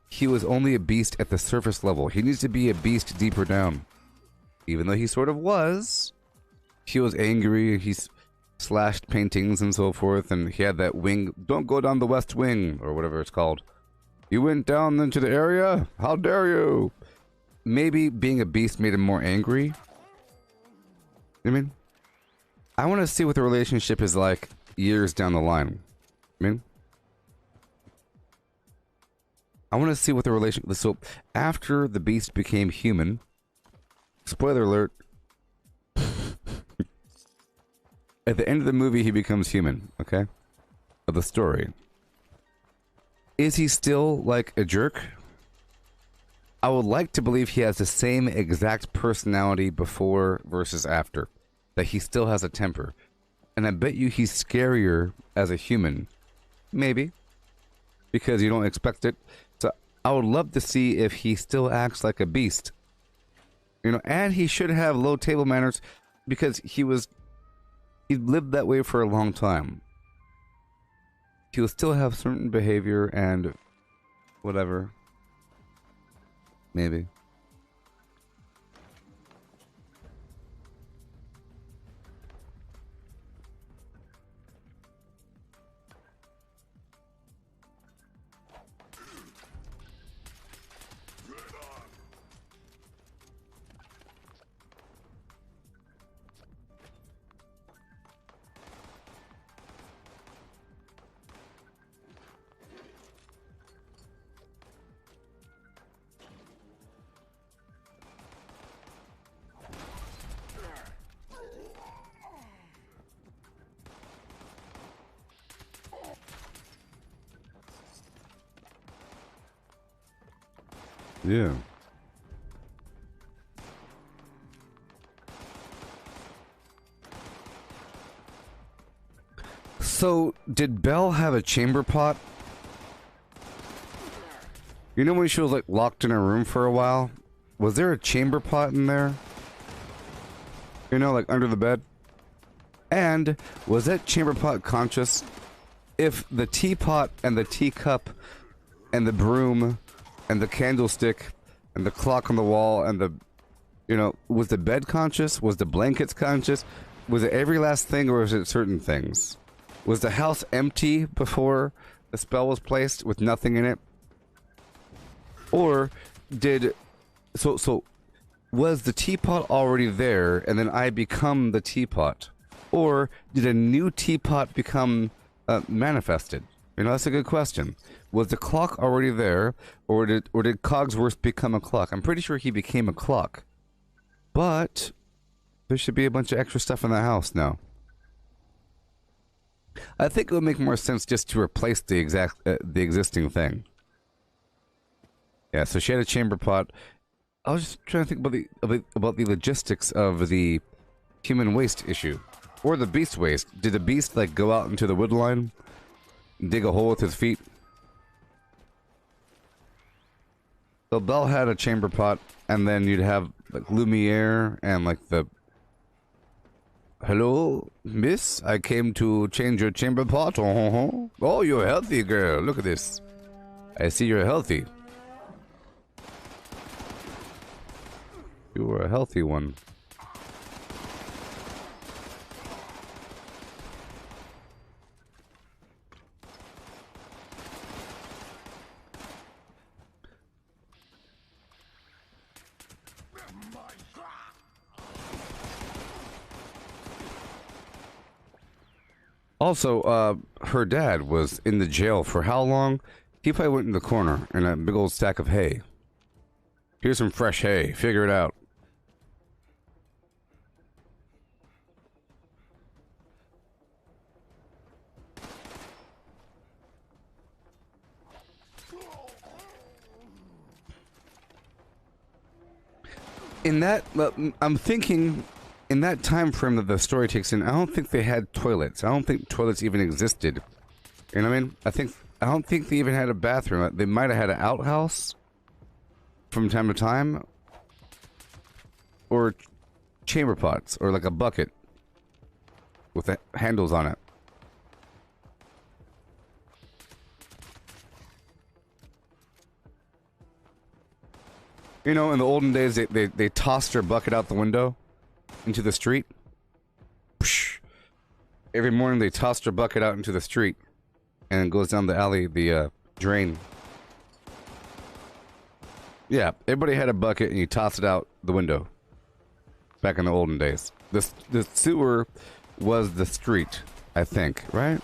A: he was only a beast at the surface level. He needs to be a beast deeper down. Even though he sort of was. He was angry, he slashed paintings and so forth, and he had that wing. Don't go down the West Wing, or whatever it's called. You went down into the area? How dare you? Maybe being a beast made him more angry, I mean, I want to see what the relationship is like years down the line. I mean, I want to see what the relation. So after the Beast became human, spoiler alert. At the end of the movie, he becomes human. Okay, of the story. Is he still like a jerk? I would like to believe he has the same exact personality before versus after. That he still has a temper. And I bet you he's scarier as a human. Maybe. Because you don't expect it. So I would love to see if he still acts like a beast. You know, and he should have low table manners because he lived that way for a long time. He'll still have certain behavior and whatever. Maybe. Yeah. So, did Belle have a chamber pot? You know when she was like locked in her room for a while? Was there a chamber pot in there? You know, like under the bed? And was that chamber pot conscious? If the teapot and the teacup and the broom and the candlestick and the clock on the wall and the, you know, was the bed conscious? Was the blankets conscious? Was it every last thing or was it certain things? Was the house empty before the spell was placed with nothing in it? Or did, so was the teapot already there and then I become the teapot? Or did a new teapot become manifested? You know, that's a good question. Was the clock already there, or did Cogsworth become a clock? I'm pretty sure he became a clock. But there should be a bunch of extra stuff in the house now. I think it would make more sense just to replace the existing thing. Yeah, so she had a chamber pot. I was just trying to think about the logistics of the human waste issue, or the beast waste. Did the beast like go out into the wood line, dig a hole with his feet? So Belle had a chamber pot, and then you'd have like Lumiere and like the, hello, miss, I came to change your chamber pot. Oh, you're healthy, girl. Look at this. I see you're healthy. You were a healthy one. Also, her dad was in the jail for how long? He probably went in the corner in a big old stack of hay. Here's some fresh hay. Figure it out. In that, I'm thinking, in that time frame that the story takes in, I don't think they had toilets. I don't think toilets even existed. You know what I mean? I don't think they even had a bathroom. They might have had an outhouse from time to time, or chamber pots, or like a bucket with handles on it. You know, in the olden days, they tossed their bucket out the window into the street. Psh. Every morning, they tossed their bucket out into the street, and it goes down the alley, the drain. Yeah, everybody had a bucket, and you toss it out the window. back in the olden days. The sewer was the street, I think, right?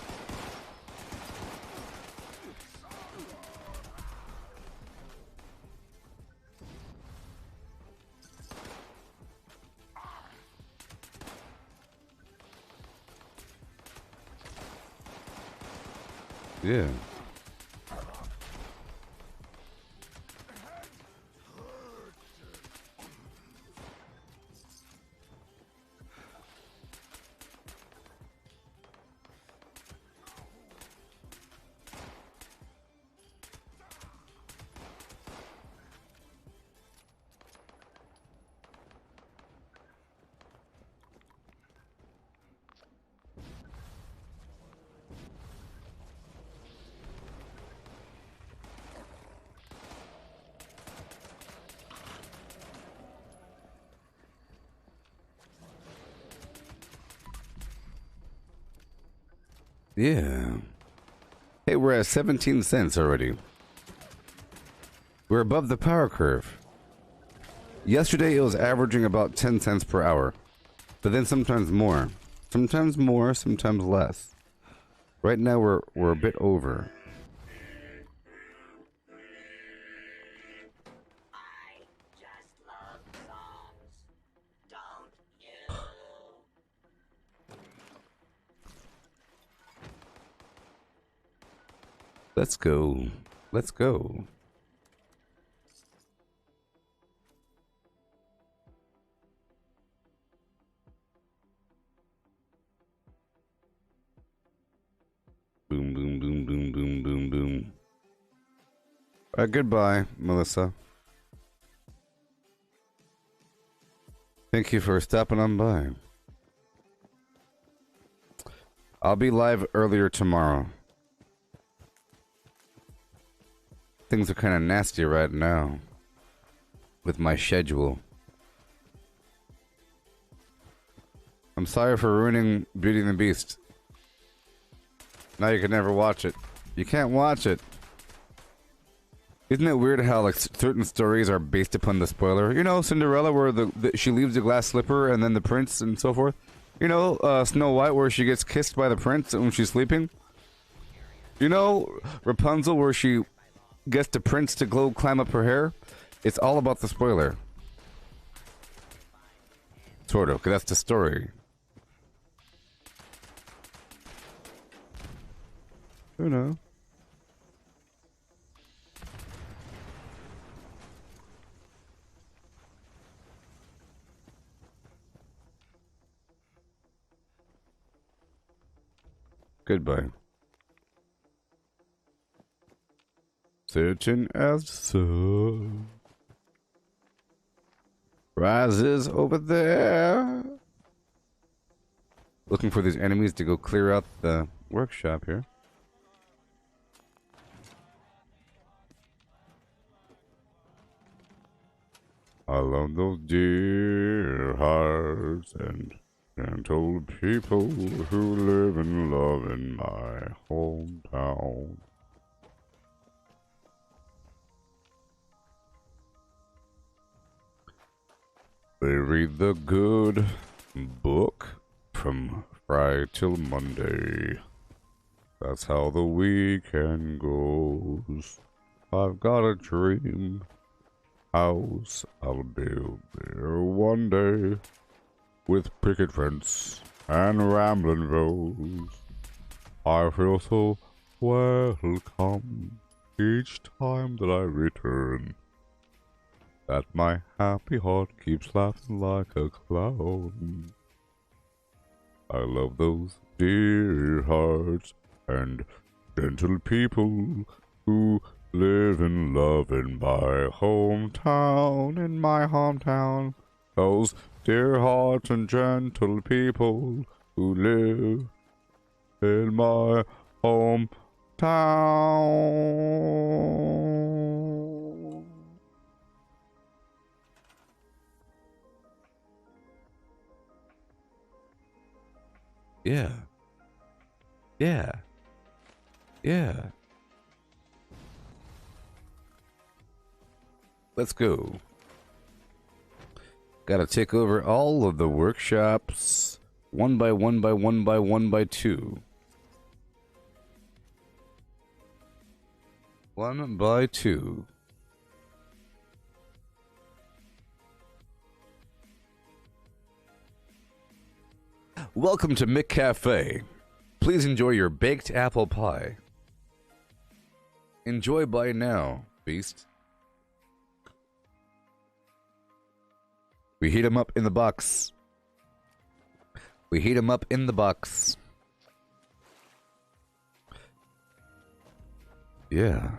A: Yeah. Yeah. Hey, we're at 17 cents already. We're above the power curve. Yesterday it was averaging about 10 cents per hour. But then sometimes more. Sometimes more, sometimes less. Right now we're a bit over.
C: I just love songs. Don't you?
A: Let's go. Let's go. Boom, boom, boom, boom, boom, boom, boom. Goodbye, Melissa. Thank you for stopping on by. I'll be live earlier tomorrow. Things are kind of nasty right now with my schedule. I'm sorry for ruining Beauty and the Beast. Now you can never watch it. You can't watch it. Isn't it weird how like certain stories are based upon the spoiler? You know, Cinderella, where she leaves the glass slipper, and then the prince and so forth. You know, Snow White, where she gets kissed by the prince when she's sleeping. You know, Rapunzel, where she gets the prince to go climb up her hair. It's all about the spoiler. Sort of, because that's the story. Who knows? Goodbye. Searching as the sun rises over there. Looking for these enemies to go clear out the workshop here. I love those dear hearts and gentle people who live and love in my hometown. They read the good book from Friday till Monday. That's how the weekend goes. I've got a dream house I'll build there one day, with picket fence and rambling rows. I feel so welcome each time that I return, that my happy heart keeps laughing like a clown. I love those dear hearts and gentle people who live and love in my hometown, those dear hearts and gentle people who live in my hometown. Yeah. Yeah. Yeah. Let's go. Gotta take over all of the workshops. One by one by one by one by two. One by two. Welcome to Mick Cafe. Please enjoy your baked apple pie. Enjoy by now, beast. We heat 'em up in the box. We heat 'em up in the box. Yeah.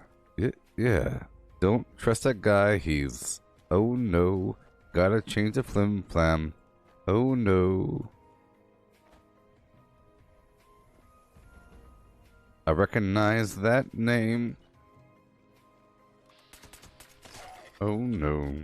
A: Yeah. Don't trust that guy. He's... Oh no. Gotta change the flim flam. Oh no. I recognize that name. Oh no.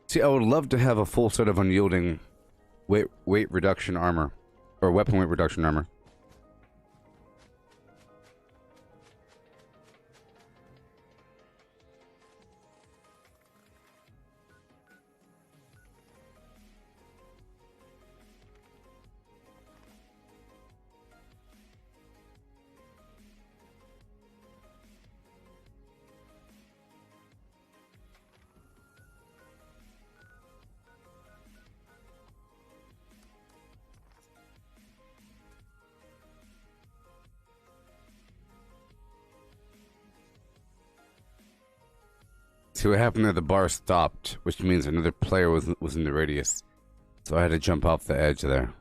A: See, I would love to have a full set of unyielding weight reduction armor. Or weapon weight reduction armor. See what happened there? The bar stopped, which means another player was in the radius. So I had to jump off the edge there.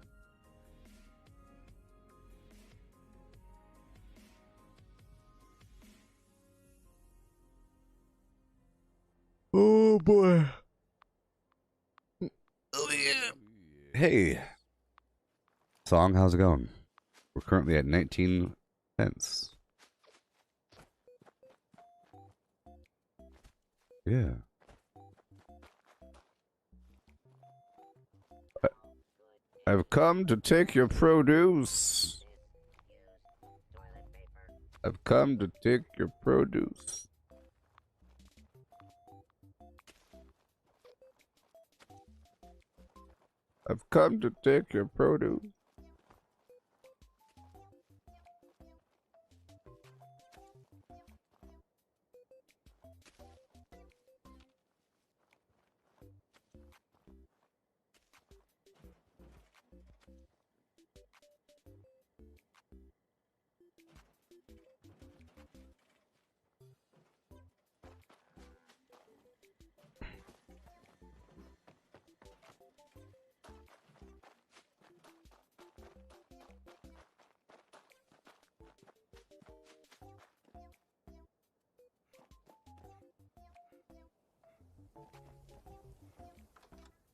A: Oh boy. Oh yeah. Hey. Song, how's it going? We're currently at 19 cents. Yeah. I've come to take your produce. I've come to take your produce. I've come to take your produce.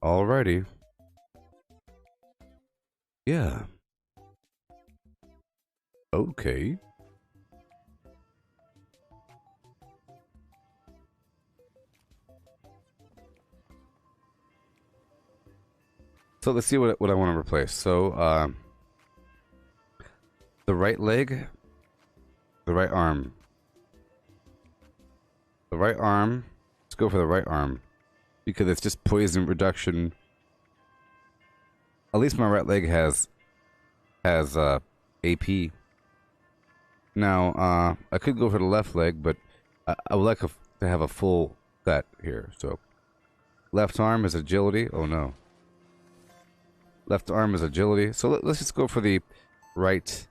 A: Alrighty. Yeah. Okay. So let's see what I want to replace. So, the right leg, the right arm. The right arm. Let's go for the right arm. Because it's just poison reduction. At least my right leg has AP. Now, I could go for the left leg, but I would like to have a full set here. So, left arm is agility. Oh no. Left arm is agility. So let's just go for the right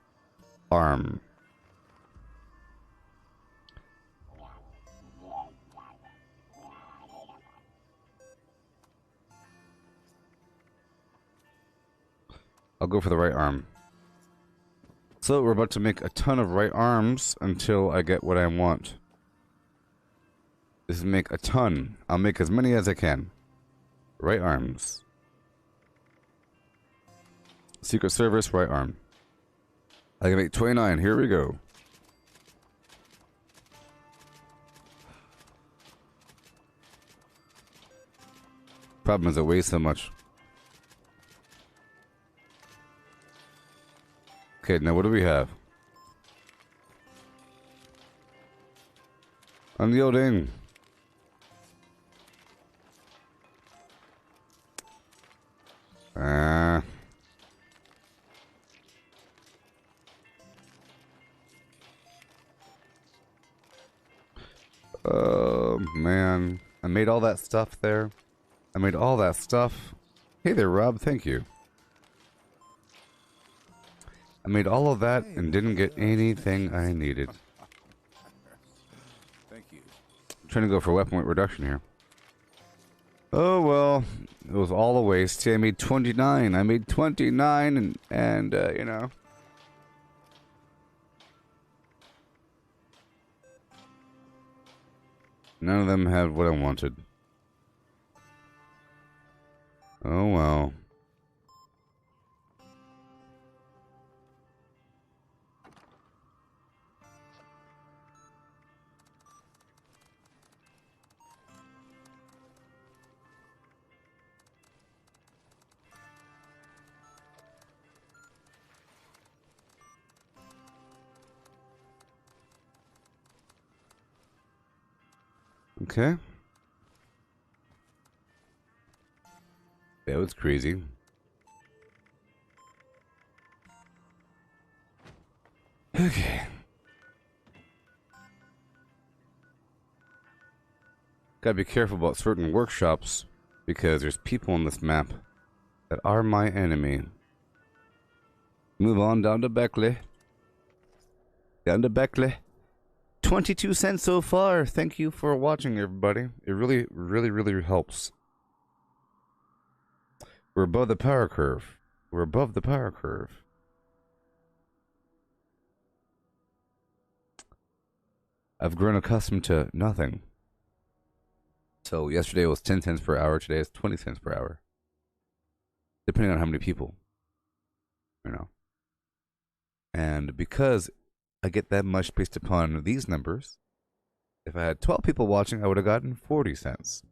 A: arm. I'll go for the right arm. So we're about to make a ton of right arms until I get what I want. This is make a ton. I'll make as many as I can. Right arms. Secret Service, right arm. I can make 29. Here we go. Problem is it weighs so much. Okay, now what do we have? Unyielding. Oh, man. I made all that stuff there. I made all that stuff. Hey there, Rob. Thank you. I made all of that and didn't get anything I needed.
D: Thank you.
A: I'm trying to go for weapon weight reduction here. Oh, well. It was all a waste. See, I made 29. I made 29 and you know. None of them had what I wanted. Oh, well. Okay. That was crazy. Okay. Gotta be careful about certain workshops because there's people on this map that are my enemy. Move on down to Beckley. Down to Beckley. 22 cents so far. Thank you for watching, everybody. It really, really, really helps. We're above the power curve. We're above the power curve. I've grown accustomed to nothing. So yesterday was 10 cents per hour. Today is 20 cents per hour. Depending on how many people. You know. And because I get that much based upon these numbers, if I had 12 people watching, I would have gotten 40 cents.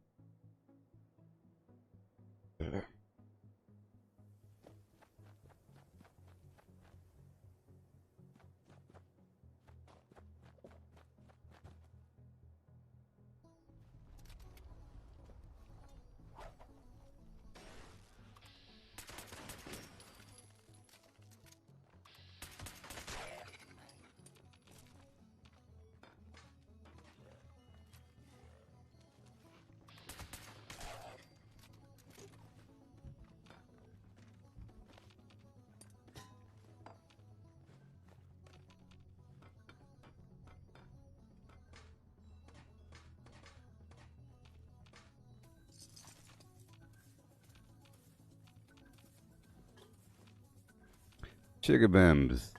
A: Chigabams.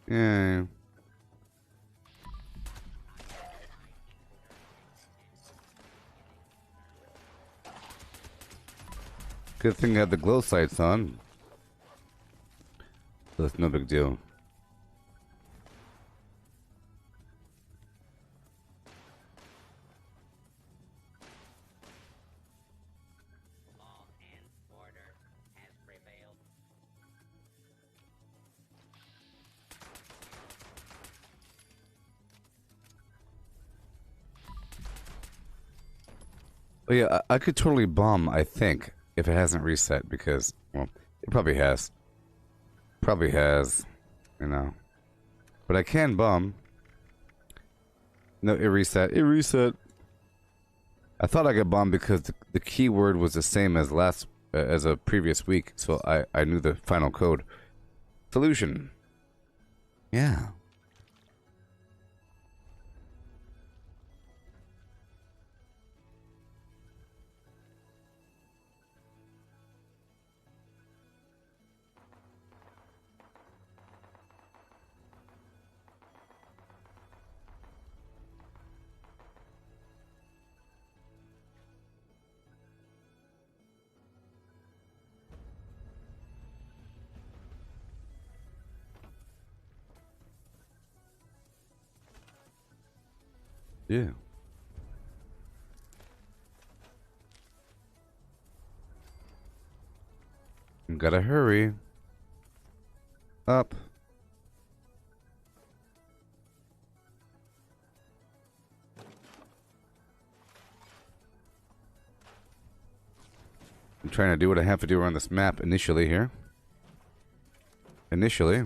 A: Yeah. Good thing I had the glow sights on. So it's no big deal.
C: Law and order has prevailed.
A: Oh yeah, I could totally bomb, I think, if it hasn't reset, because, well, it probably has. Probably has, you know. But I can bomb. No, it reset. It reset. I thought I could bomb because the keyword was the same as as a previous week, so I knew the final code. Solution. Yeah. Yeah. Gotta hurry. Up. I'm trying to do what I have to do around this map initially here. Initially.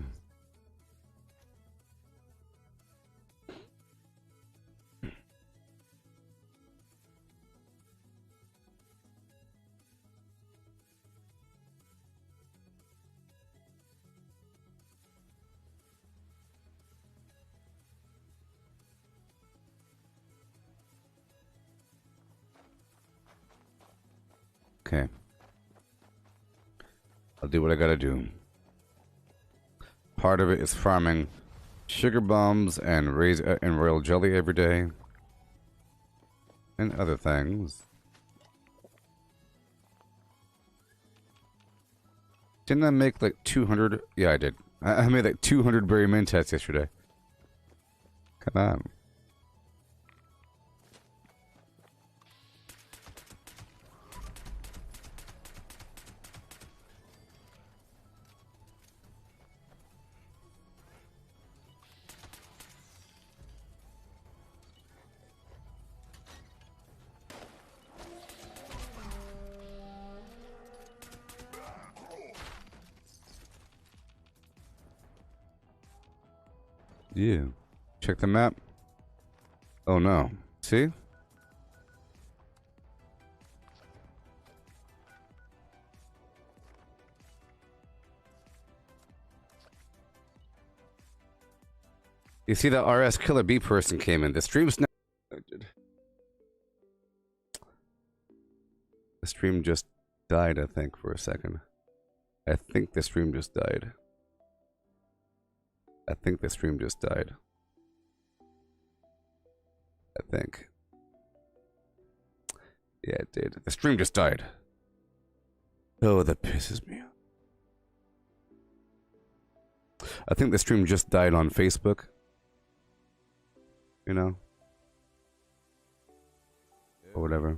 A: Okay. I'll do what I gotta do. Part of it is farming sugar bombs and royal jelly every day. And other things. Didn't I make like 200? Yeah, I did. I made like 200 berry mentats yesterday. Come on. Yeah. Check the map. Oh no. See? You see that RS Killer B person came in. The stream's not. The stream just died, I think, for a second. I think the stream just died. I think the stream just died. I think. Yeah, it did. The stream just died. Oh, that pisses me off. I think the stream just died on Facebook. You know? Or whatever.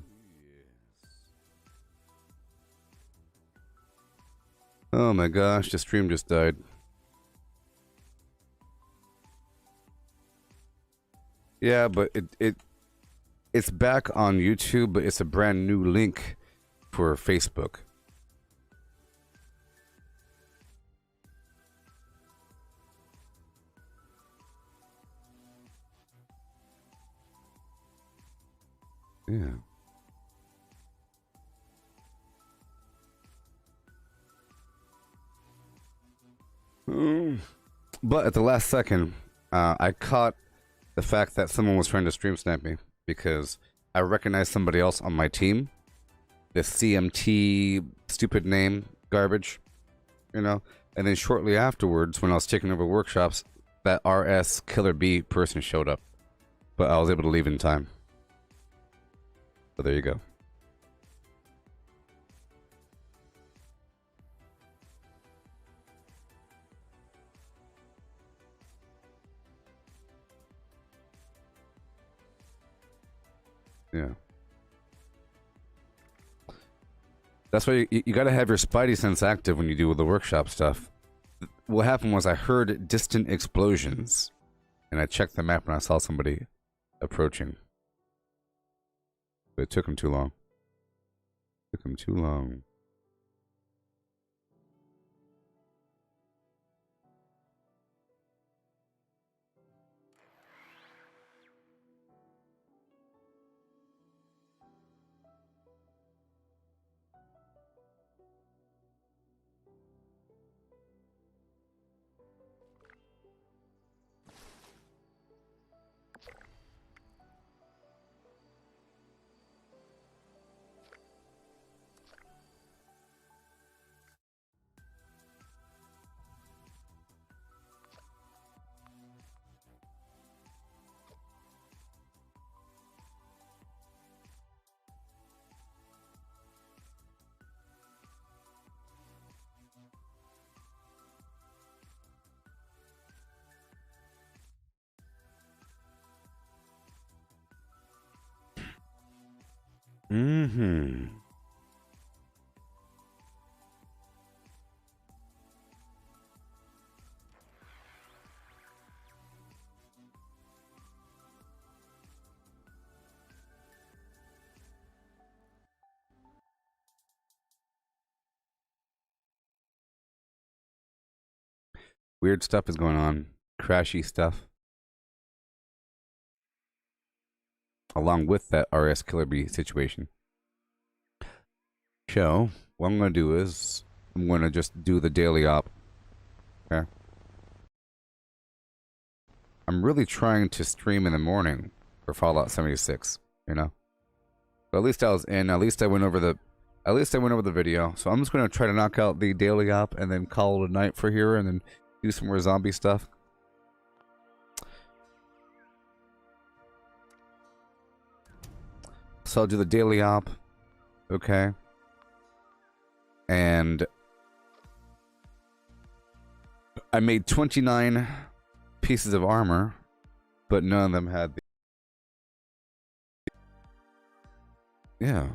A: Oh my gosh, the stream just died. Yeah, but it's back on YouTube, but it's a brand new link for Facebook. Yeah. But at the last second, I caught the fact that someone was trying to stream snipe me because I recognized somebody else on my team. This CMT stupid name garbage, you know? And then shortly afterwards, when I was taking over workshops, that RS Killer B person showed up. But I was able to leave in time. So there you go. Yeah. That's why you got to have your spidey sense active when you do the workshop stuff. What happened was I heard distant explosions, and I checked the map and I saw somebody approaching. But it took him too long. Took him too long. Mm-hmm. Weird stuff is going on. Crashy stuff. Along with that RS Killer Bee situation. So, what I'm going to do is, I'm going to just do the daily op. Okay? I'm really trying to stream in the morning for Fallout 76, you know? But at least I was in, at least I went over the video. So I'm just going to try to knock out the daily op and then call it a night for here and then do some more zombie stuff. So I'll do the daily op. Okay. And I made 29 pieces of armor, but none of them had the... Yeah.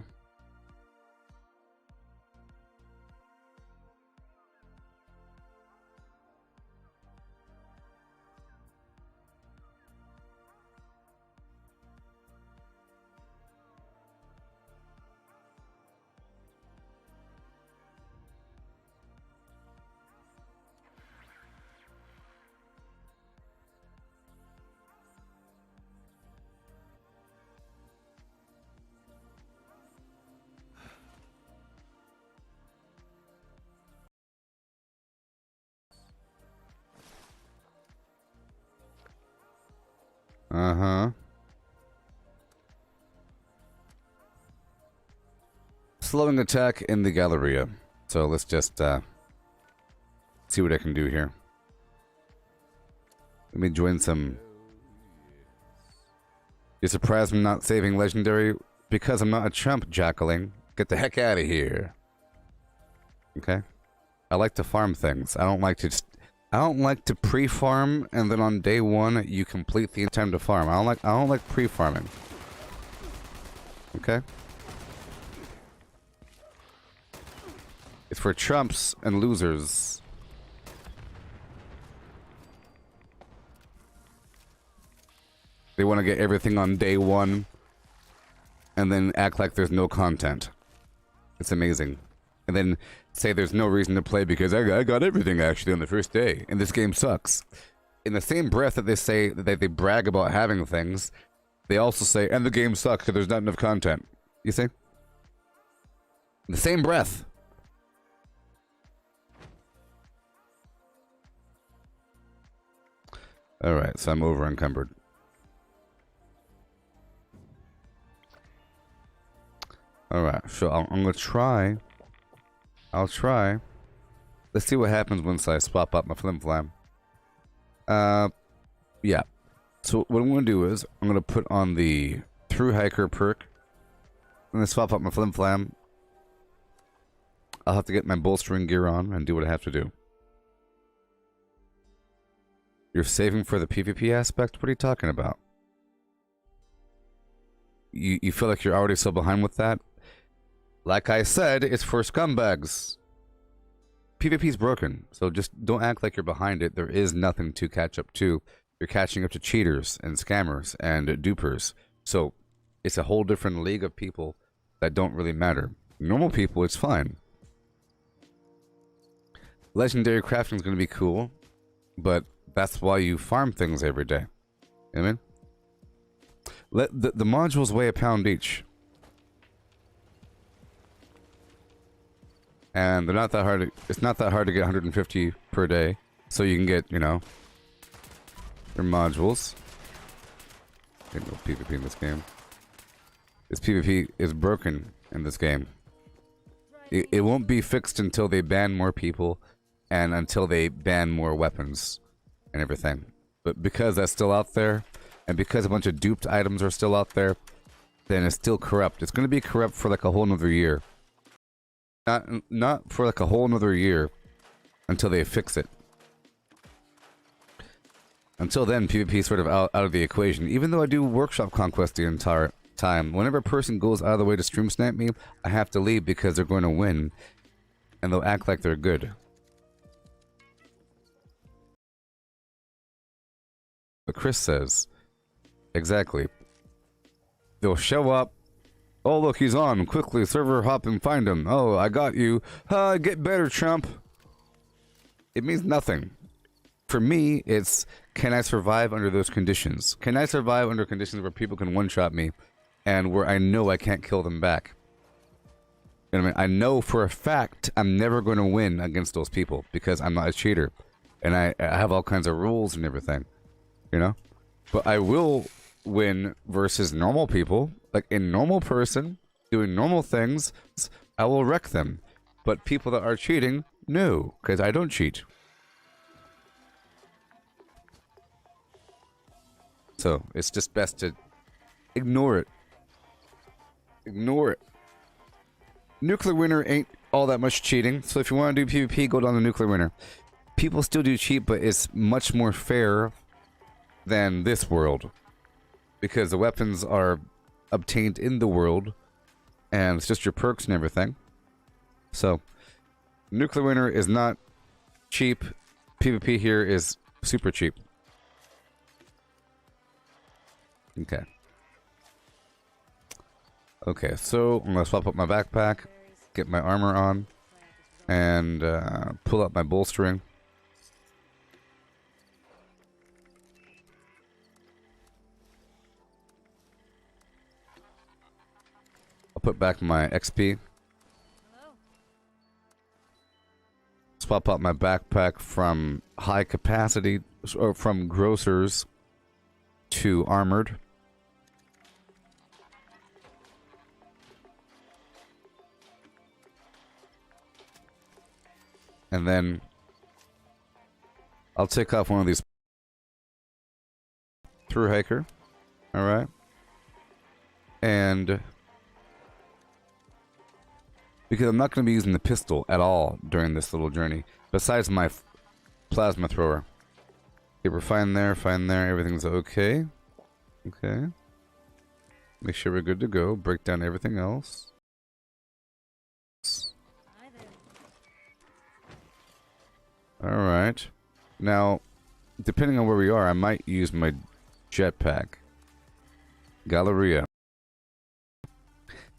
A: Uh-huh. Slowing attack in the Galleria. So let's just see what I can do here. Let me join some... You're surprised I'm not saving legendary? Because I'm not a chump, Jackling. Get the heck out of here. Okay? I like to farm things. I don't like to pre-farm and then on day one you complete the time to farm. I don't like pre-farming. Okay? It's for chumps and losers. They want to get everything on day one and then act like there's no content. It's amazing. And then say there's no reason to play because I got everything actually on the first day and this game sucks. In the same breath that they say that they brag about having things, they also say, and the game sucks because there's not enough content. You see? In the same breath. Alright, so I'm over encumbered. Alright, so I'm gonna try. I'll try. Let's see what happens once I swap up my flim flam. Yeah. So what I'm gonna do is I'm gonna put on the Through Hiker perk. I'm gonna swap up my flim flam. I'll have to get my bolstering gear on and do what I have to do. You're saving for the PvP aspect? What are you talking about? You feel like you're already so behind with that? Like I said, it's for scumbags. PvP's broken, so just don't act like you're behind it. There is nothing to catch up to. You're catching up to cheaters and scammers and dupers. So it's a whole different league of people that don't really matter. Normal people, it's fine. Legendary crafting is going to be cool, but that's why you farm things every day. You know what I mean? The modules weigh £1 each. And they're not that hard it's not that hard to get 150 per day. So you can get, you know, your modules. There's no PvP in this game. This PvP is broken in this game. It won't be fixed until they ban more people and until they ban more weapons and everything. But because that's still out there, and because a bunch of duped items are still out there, then it's still corrupt. It's going to be corrupt for like a whole nother year. Not for like a whole nother year until they fix it. Until then, PvP is sort of out of the equation. Even though I do workshop conquest the entire time. Whenever a person goes out of the way to stream snipe me, I have to leave because they're going to win. And they'll act like they're good. But Chris says, exactly. They'll show up. Oh, look, he's on. Quickly, server hop and find him. Oh, I got you. Get better, chump. It means nothing. For me, it's, can I survive under those conditions? Can I survive under conditions where people can one-shot me and where I know I can't kill them back? You know what I mean? I know for a fact I'm never going to win against those people because I'm not a cheater. And I have all kinds of rules and everything. You know? But I will win versus normal people. Like a normal person doing normal things, I will wreck them. But people that are cheating, no, because I don't cheat. So it's just best to ignore it. Ignore it. Nuclear winter ain't all that much cheating. So if you want to do PvP, go down to nuclear winter. People still do cheat, but it's much more fair than this world. Because the weapons are obtained in the world, and it's just your perks and everything. So, nuclear winter is not cheap. PvP here is super cheap. Okay. Okay, so I'm gonna swap up my backpack, get my armor on, and pull up my bolstering. I'll put back my XP. Swap out my backpack from high capacity, or from grocers to armored. And then I'll take off one of these through hiker. Alright. And because I'm not going to be using the pistol at all during this little journey, besides my plasma thrower. Okay, we're fine there, everything's okay. Okay. Make sure we're good to go, break down everything else. Alright. Now, depending on where we are, I might use my jetpack. Galleria.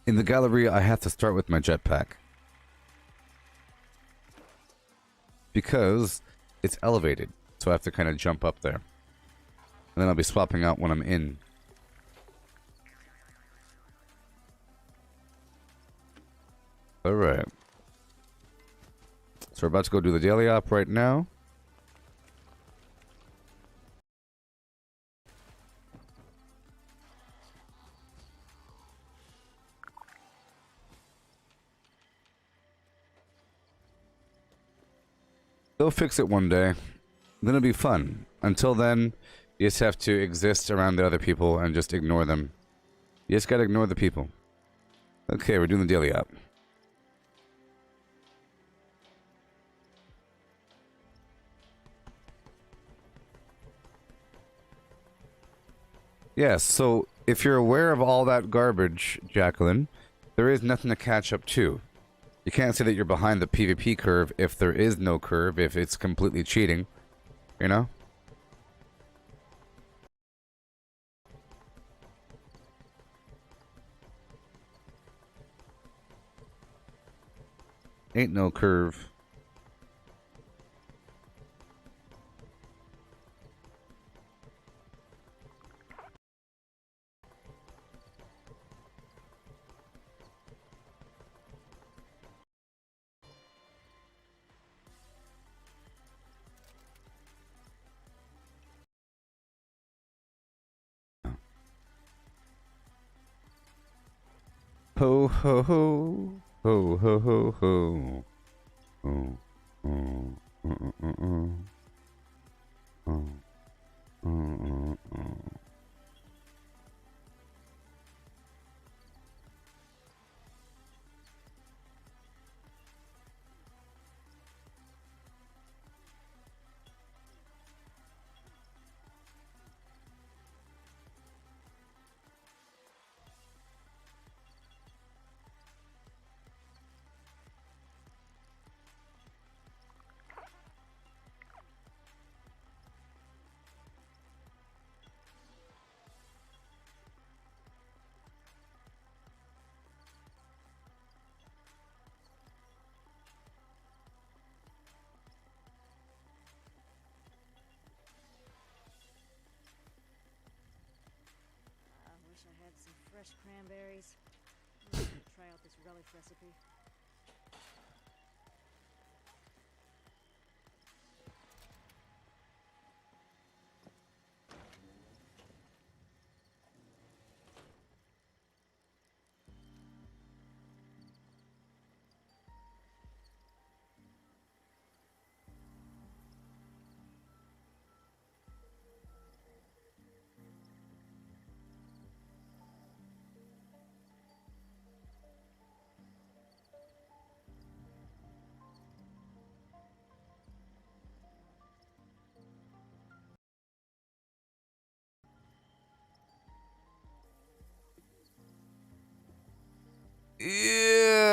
A: In the Galleria, I have to start with my jetpack. Because it's elevated. So I have to kind of jump up there. And then I'll be swapping out when I'm in. Alright. So we're about to go do the daily op right now. They'll fix it one day. Then it'll be fun. Until then, you just have to exist around the other people and just ignore them. You just gotta ignore the people. Okay, we're doing the daily op. Yes, so if you're aware of all that garbage, Jacqueline, there is nothing to catch up to. You can't say that you're behind the PvP curve if there is no curve, if it's completely cheating. You know? Ain't no curve. Ho ho ho, ho ho ho ho. Oh, oh, oh, oh, oh, oh, oh, oh, oh.
G: fresh cranberries. I'm gonna try out this relish recipe.
A: Yeah.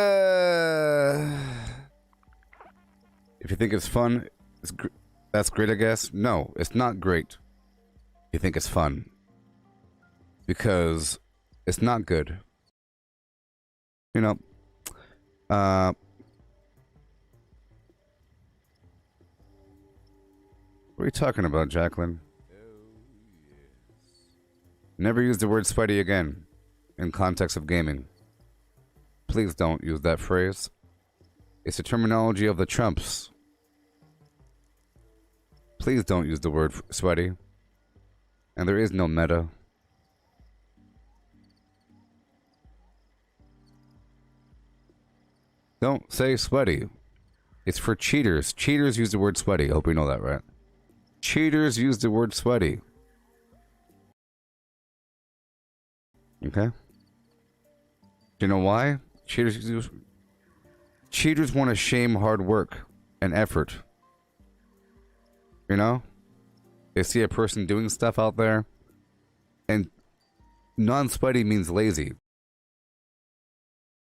A: If you think it's fun, that's great, I guess. No, it's not great. You think it's fun. Because it's not good. You know, what are you talking about, Jacqueline? Never use the word sweaty again in context of gaming. Please don't use that phrase. It's the terminology of the Trumps. Please don't use the word sweaty. And there is no meta. Don't say sweaty. It's for cheaters. Cheaters use the word sweaty. I hope you know that, right? Cheaters use the word sweaty. Okay? Do you know why? Cheaters want to shame hard work and effort. You know? They see a person doing stuff out there, and non-sweaty means lazy.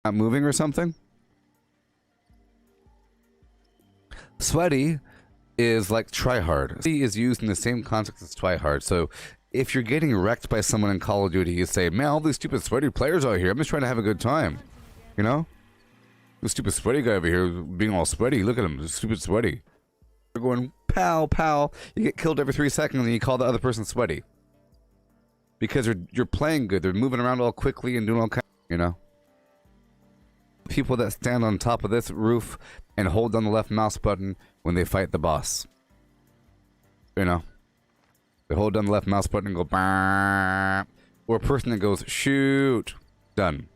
A: Not moving or something? Sweaty is like tryhard. Sweaty is used in the same context as tryhard. So if you're getting wrecked by someone in Call of Duty, you say, man, all these stupid sweaty players out here, I'm just trying to have a good time. You know? The stupid sweaty guy over here being all sweaty. Look at him, stupid sweaty. You're going, pow, pow. You get killed every 3 seconds and you call the other person sweaty. Because you're playing good. They're moving around all quickly and doing all kinds, you know? People that stand on top of this roof and hold down the left mouse button when they fight the boss. You know? They hold down the left mouse button and go, bah. Or a person that goes, shoot. Done.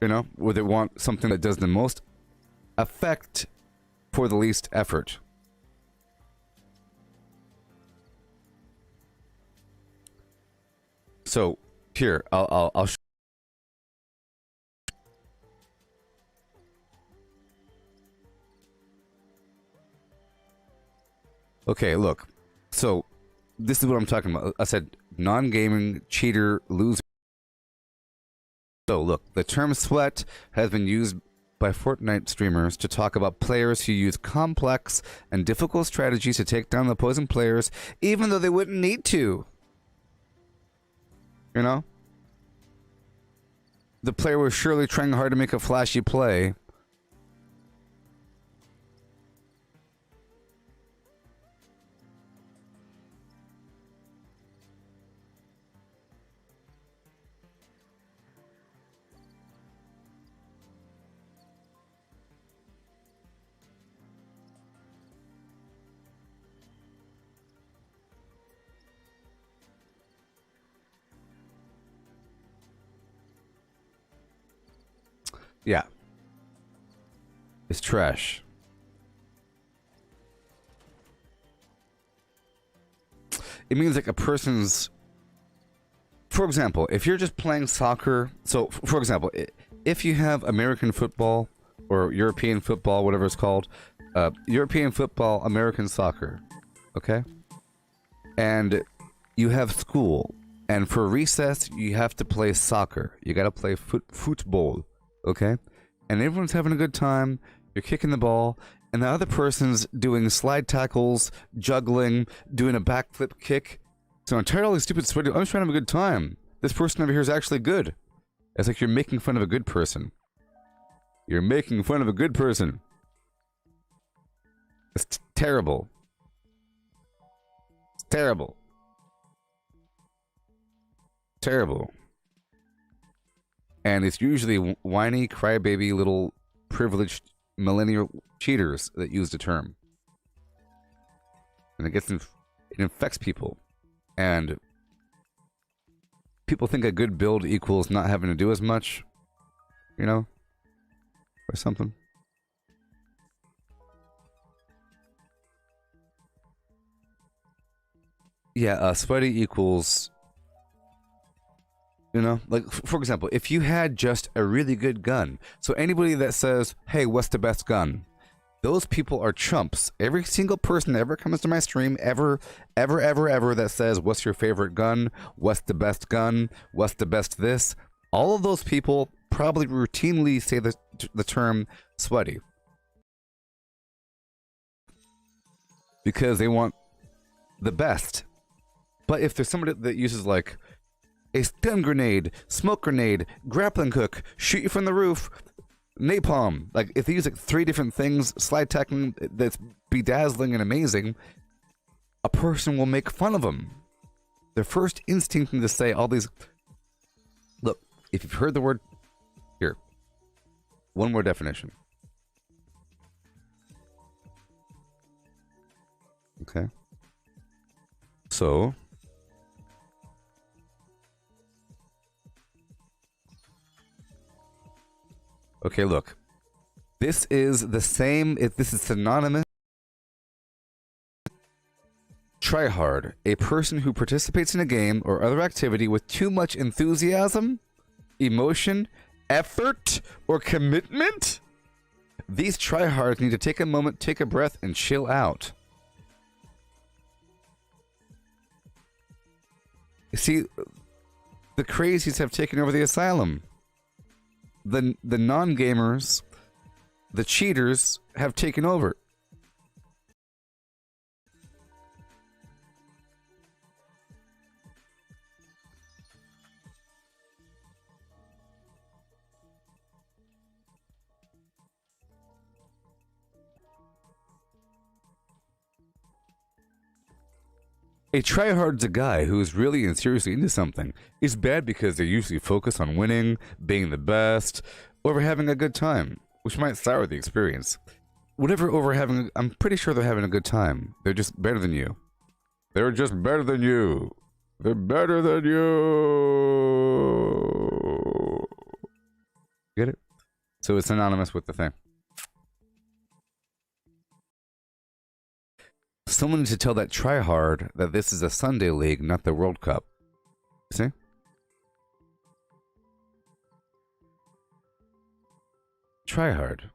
A: You know? Where they want something that does the most effect for the least effort. So, here, I'll show. Okay, look. So, this is what I'm talking about. I said non-gaming, cheater, loser. So, look, the term sweat has been used by Fortnite streamers to talk about players who use complex and difficult strategies to take down the opposing players, even though they wouldn't need to. You know? The player was surely trying hard to make a flashy play. Yeah. It's trash. It means like a person's... For example, if you're just playing soccer... So, for example, if you have American football or European football, whatever it's called, European football, American soccer, okay? And you have school, and for recess, you have to play soccer. You gotta play football. Okay? And everyone's having a good time, you're kicking the ball, and the other person's doing slide tackles, juggling, doing a backflip kick. So entirely stupid sweaty. I'm just trying to have a good time. This person over here is actually good. It's like you're making fun of a good person. You're making fun of a good person. It's terrible. It's terrible. terrible. And it's usually whiny, crybaby, little privileged millennial cheaters that use the term. And it infects people. And people think a good build equals not having to do as much, you know, or something. Yeah, sweaty equals, you know, like, for example, if you had just a really good gun, so anybody that says, hey, what's the best gun? Those people are chumps. Every single person that ever comes to my stream, ever that says, what's your favorite gun? What's the best gun? What's the best this? All of those people probably routinely say the term sweaty. Because they want the best. But if there's somebody that uses like a stun grenade, smoke grenade, grappling hook, shoot you from the roof, napalm, like if they use like 3 different things, slide tacking that's bedazzling and amazing, a person will make fun of them. Their first instinct is to say all these. Look, if you've heard the word, here, one more definition. Okay. So. Okay, look. This is the same, this is synonymous. Tryhard, a person who participates in a game or other activity with too much enthusiasm, emotion, effort, or commitment. These tryhards need to take a moment, take a breath, and chill out. See, the crazies have taken over the asylum. The non-gamers, the cheaters, have taken over. A tryhard's a guy who is really and seriously into something. It's bad because they usually focus on winning, being the best, over having a good time, which might sour the experience. Whatever over having, I'm pretty sure they're having a good time. They're just better than you. They're just better than you. They're better than you. Get it? So it's synonymous with the thing. Someone needs to tell that tryhard that this is a Sunday League, not the World Cup. See? Tryhard.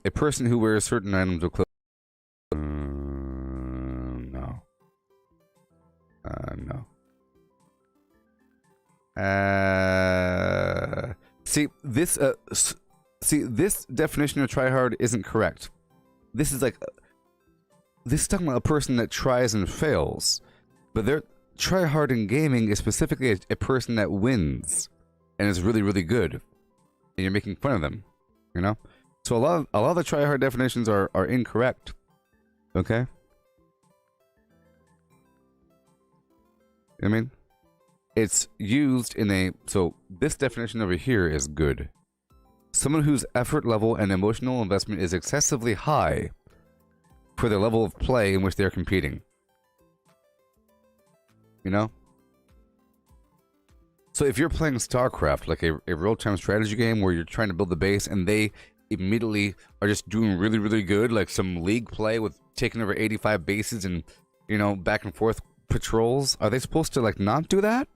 A: A person who wears certain items of clothing. No. No. See this definition of tryhard isn't correct. This is like this is talking about a person that tries and fails, but their tryhard in gaming is specifically a person that wins and is really good, and you're making fun of them, you know. So a lot of the tryhard definitions are incorrect. Okay. I mean, it's used in a, so this definition over here is good. Someone whose effort level and emotional investment is excessively high for the level of play in which they're competing. You know? So if you're playing StarCraft, like a real-time strategy game where you're trying to build the base and they immediately are just doing really good, like some league play with taking over 85 bases and, you know, back and forth patrols, are they supposed to like not do that?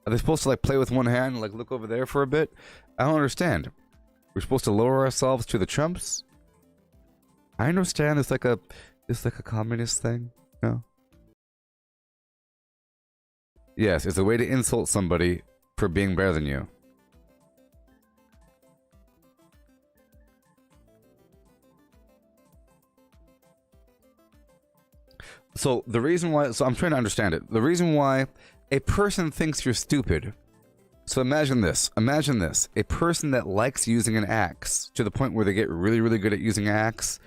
A: Are they supposed to like play with one hand and like look over there for a bit? I don't understand. We're supposed to lower ourselves to the chumps? I understand it's like a communist thing, you know? Yes, it's a way to insult somebody for being better than you. So the reason why, so I'm trying to understand it. The reason why a person thinks you're stupid So imagine this. Imagine this. A person that likes using an axe to the point where they get really, really good at using an axe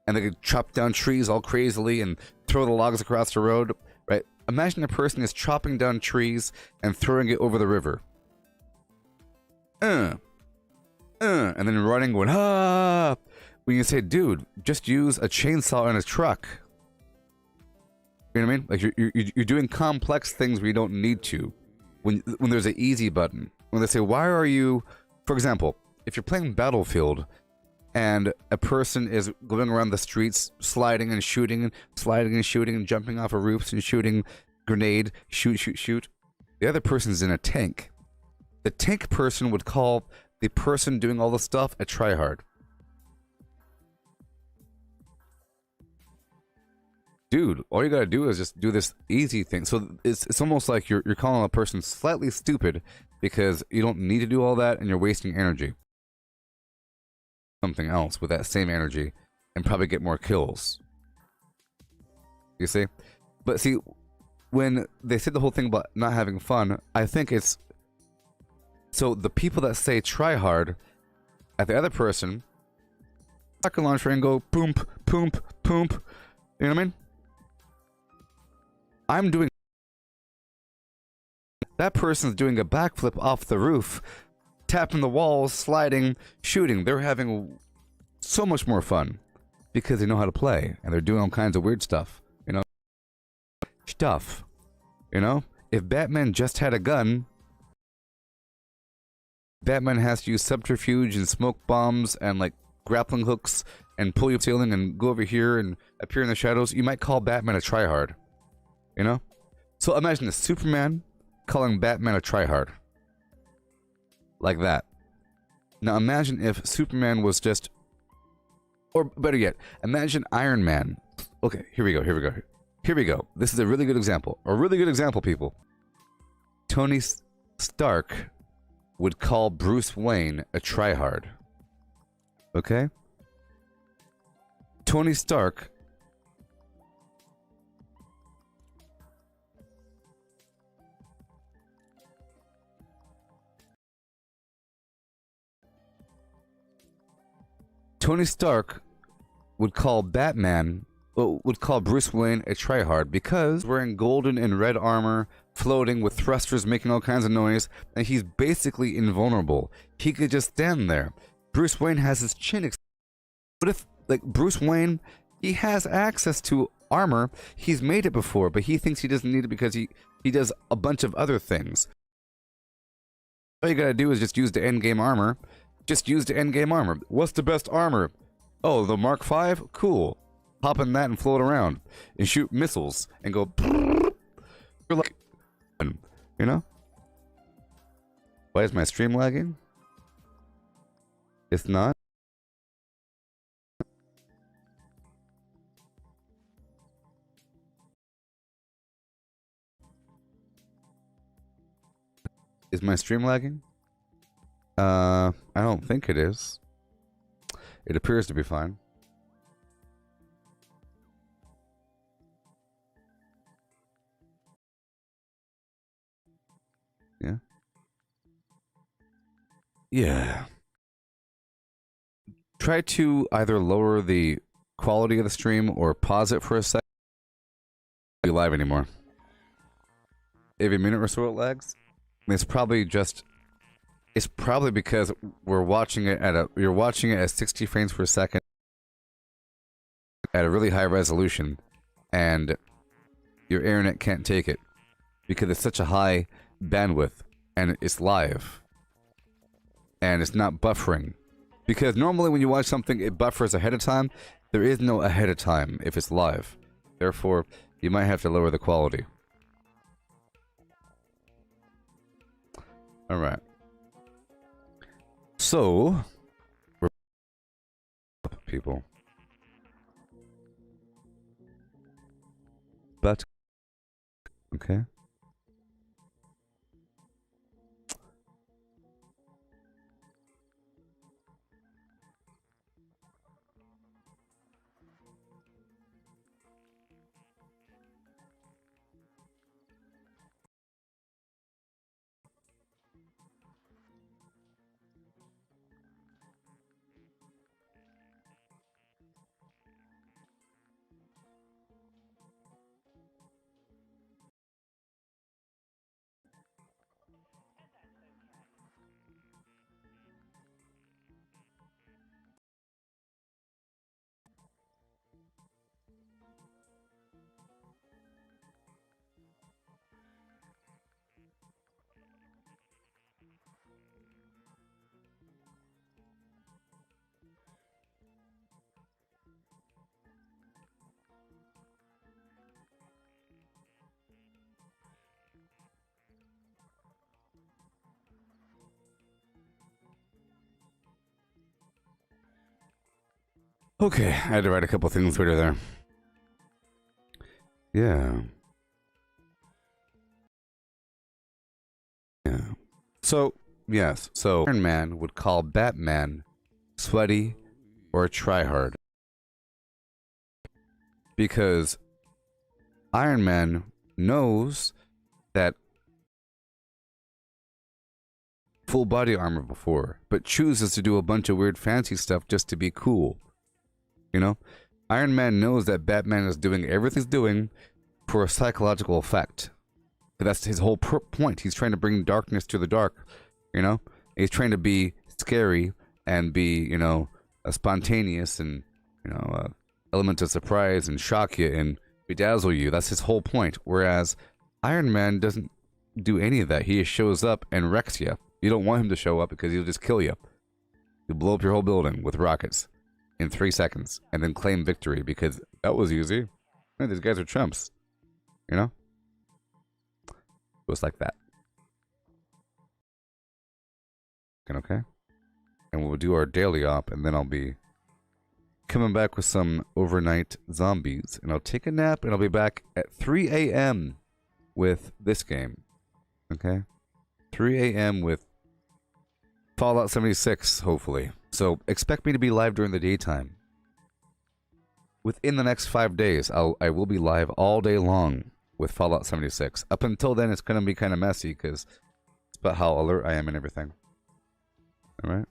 A: and they can chop down trees all crazily and throw the logs across the road, right? Imagine a person is chopping down trees and throwing it over the river. And then running, going, ah! When you say, dude, just use a chainsaw in a truck. You know what I mean? Like, you're doing complex things where you don't need to. When there's an easy button. When they say, why are you... For example, if you're playing Battlefield and a person is going around the streets sliding and shooting, sliding and shooting, and jumping off of roofs and shooting grenade, shoot. The other person's in a tank. The tank person would call the person doing all the stuff a tryhard. Dude, all you gotta do is just do this easy thing. So it's almost like you're calling a person slightly stupid because you don't need to do all that and you're wasting energy. Something else with that same energy and probably get more kills. You see? But see, when they said the whole thing about not having fun, I think it's... So the people that say try hard at the other person, rocket launcher and go poomp, poomp, poomp. You know what I mean? I'm doing... That person's doing a backflip off the roof, tapping the walls, sliding, shooting. They're having so much more fun because they know how to play and they're doing all kinds of weird stuff. You know? You know? If Batman just had a gun, Batman has to use subterfuge and smoke bombs and like grappling hooks and pull you ceiling and go over here and appear in the shadows. You might call Batman a tryhard. You know? So imagine a Superman calling Batman a tryhard. Like that. Now imagine if Superman was just... Or better yet, imagine Iron Man. Okay, here we go. This is a really good example. A really good example, people. Tony Stark would call Bruce Wayne a tryhard. Okay? Tony Stark... Tony Stark would call Bruce Wayne a tryhard because wearing golden and red armor, floating with thrusters making all kinds of noise, and he's basically invulnerable. He could just stand there. Bruce Wayne has his chin but if, like, Bruce Wayne, he has access to armor. He's made it before, but he thinks he doesn't need it because he does a bunch of other things. All you gotta do is just use the endgame armor. Just use the endgame armor. What's the best armor? Oh, the Mark V? Cool. Hop in that and float around. And shoot missiles. And go... You're like... You know? Why is my stream lagging? It's not? Is my stream lagging? I don't think it is. It appears to be fine. Yeah. Yeah. Try to either lower the quality of the stream or pause it for a second. Not be live anymore. Every minute or so it lags. It's probably just... It's probably because we're watching it at you're watching it at 60 frames per second at a really high resolution, and your internet can't take it because it's such a high bandwidth, and it's live, and it's not buffering. Because normally when you watch something, it buffers ahead of time. There is no ahead of time if it's live. Therefore, you might have to lower the quality. All right. So, we're people. But, okay. Okay, I had to write a couple things later there. Yeah. Yeah. So, yes. So, Iron Man would call Batman sweaty or tryhard. Because Iron Man knows that full body armor before, but chooses to do a bunch of weird fancy stuff just to be cool. You know? Iron Man knows that Batman is doing everything he's doing for a psychological effect. That's his whole point. He's trying to bring darkness to the dark, you know? He's trying to be scary and be, you know, spontaneous and, you know, element of surprise and shock you and bedazzle you. That's his whole point. Whereas Iron Man doesn't do any of that. He just shows up and wrecks you. You don't want him to show up because he'll just kill you. He'll blow up your whole building with rockets in 3 seconds and then claim victory because that was easy. Man, these guys are chumps. You know? Just like that. Okay? And we'll do our daily op and then I'll be coming back with some overnight zombies. And I'll take a nap and I'll be back at 3 a.m. with this game. Okay? 3 a.m. with Fallout 76, hopefully. So expect me to be live during the daytime. Within the next 5 days, I will be live all day long with Fallout 76. Up until then, it's going to be kind of messy because it's about how alert I am and everything. Alright?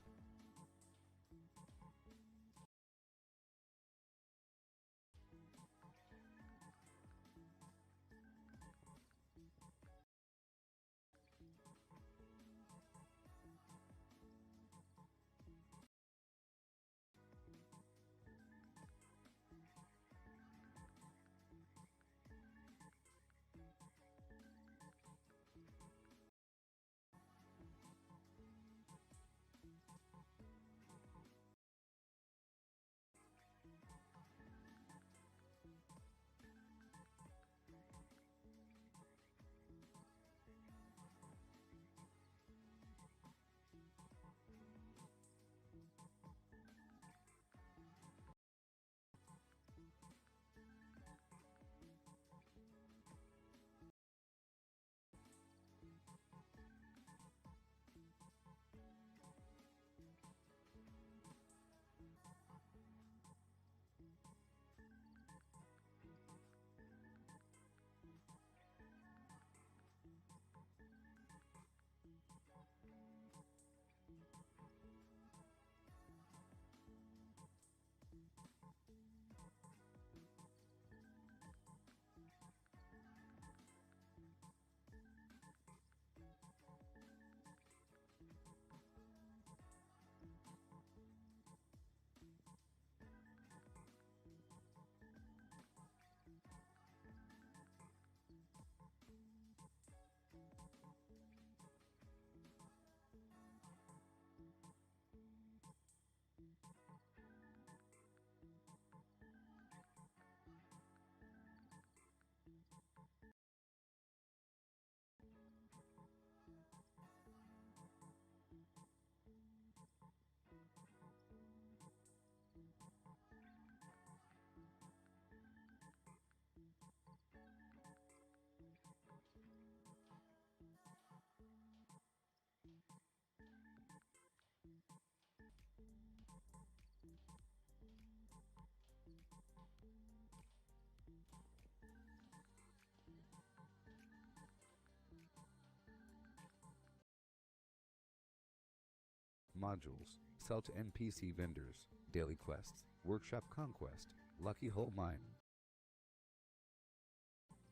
A: Modules. Sell to NPC vendors. Daily quests. Workshop conquest. Lucky Hole Mine.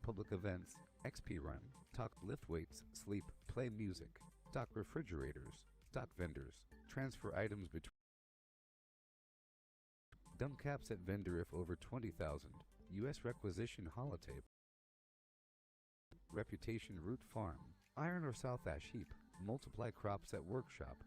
A: Public events. XP run. Talk lift weights. Sleep. Play music. Stock refrigerators. Stock vendors. Transfer items between. Dump caps at vendor if over 20,000. U.S. requisition holotape. Reputation root farm. Iron or South Ash heap. Multiply crops at workshop.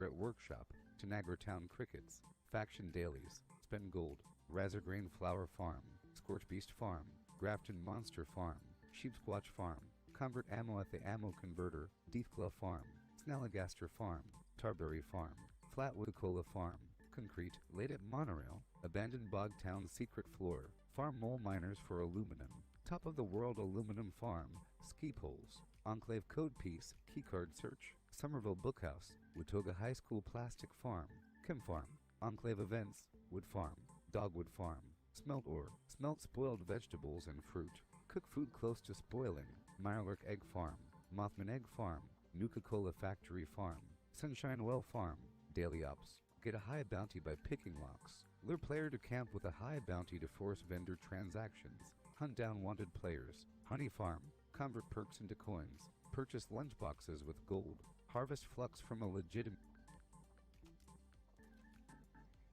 A: At workshop. Tanagra Town crickets. Faction dailies. Spend gold. Razorgrain flower farm. Scorch beast farm. Grafton monster farm. Sheep squatch farm. Convert ammo at the ammo converter. Deathclaw farm. Snalligaster farm. Tarberry farm. Flatwood Cola farm. concrete laid at monorail, abandoned bog town secret floor, farm mole miners for aluminum, top of the world aluminum farm, ski poles, enclave code piece, keycard search, Somerville Bookhouse, Watoga High School plastic farm, Chem farm, enclave events, wood farm, dogwood farm, smelt ore, smelt spoiled vegetables and fruit, cook food close to spoiling, Mirelurk egg farm, Mothman egg farm, Nuka-Cola factory farm, Sunshine Well farm, daily ops, get a high bounty by picking locks, lure player to camp with a high bounty to force vendor transactions, hunt down wanted players, honey farm, convert perks into coins, purchase lunchboxes with gold, harvest flux from a legitimate...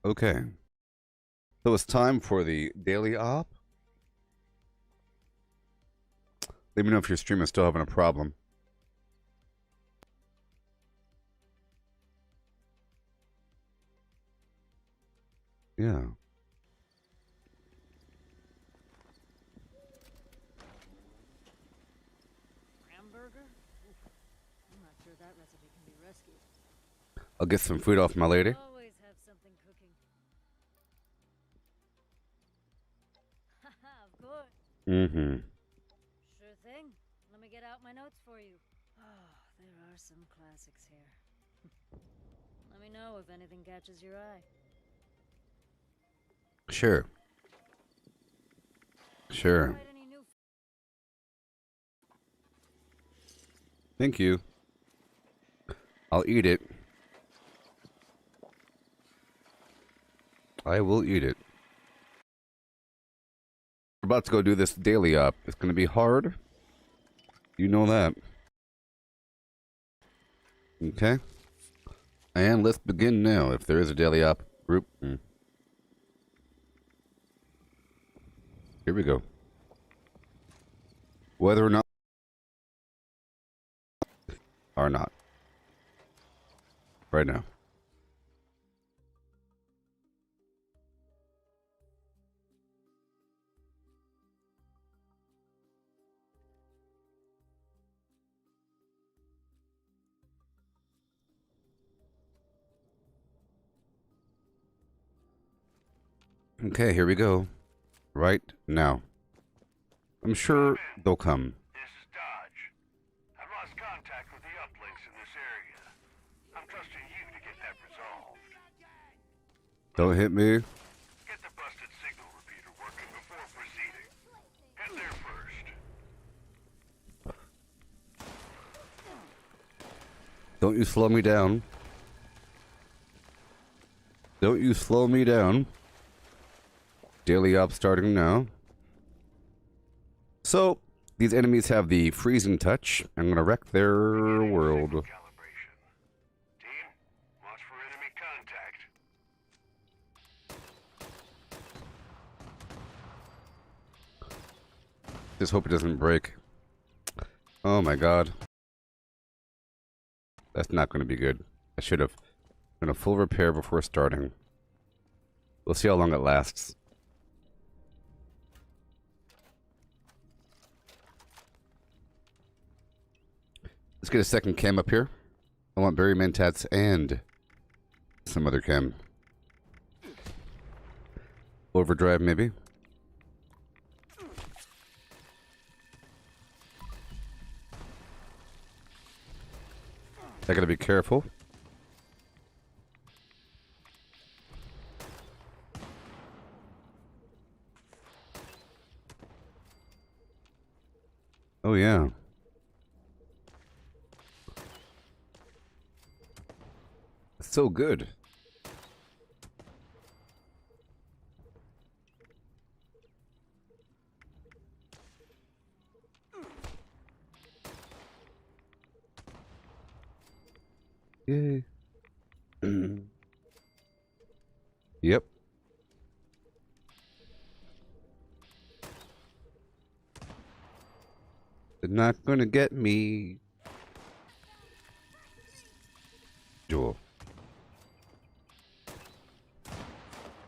A: Okay. So it's time for the daily op. Let me know if your stream is still having a problem. Yeah.
G: Hamburger? Oof. I'm not sure that recipe can be rescued.
A: I'll get some food off my lady.
G: Always have something cooking. Haha, of course.
A: Mm-hmm.
G: Sure thing. Let me get out my notes for you. Oh, there are some classics here. Let me know if anything catches your eye.
A: Sure. Sure.
G: Quite any new
A: Thank you. I'll eat it. I will eat it. We're about to go do this daily op. It's going to be hard. You know that. Okay. And let's begin now, if there is a daily op group. Here we go. Whether or not... or not. Right now. Okay, here we go. Right now. I'm sure they'll come.
H: This is Dodge. I've lost contact with the uplinks in this area. I'm trusting you to get that resolved.
A: Don't hit me.
H: Get the busted signal repeater working before proceeding. Head there first.
A: Don't you slow me down. Don't you slow me down. Daily op starting now. So, these enemies have the freezing touch. I'm going to wreck their world.
H: Calibration. Team, watch for enemy contact.
A: Just hope it doesn't break. Oh my god. That's not going to be good. I should have done a full repair before starting. We'll see how long it lasts. Let's get a second chem up here. I want berry mentats and some other chem. Overdrive, maybe. I gotta be careful. Oh yeah. So good. Yay. Yep. They're not gonna get me. Jewel.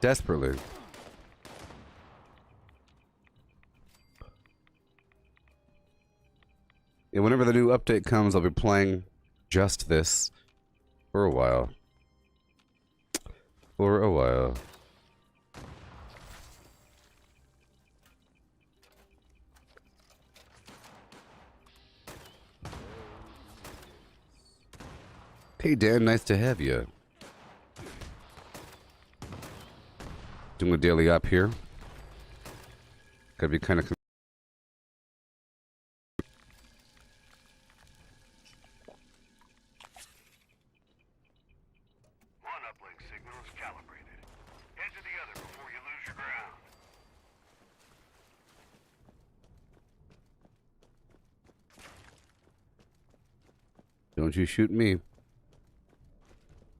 A: Desperately. Yeah, whenever the new update comes, I'll be playing just this for a while. For a while. Hey Dan, nice to have you. Doing a daily up here. Gotta be kind of.
H: One uplink signal is calibrated. Head to the other before you lose your ground.
A: Don't you shoot me.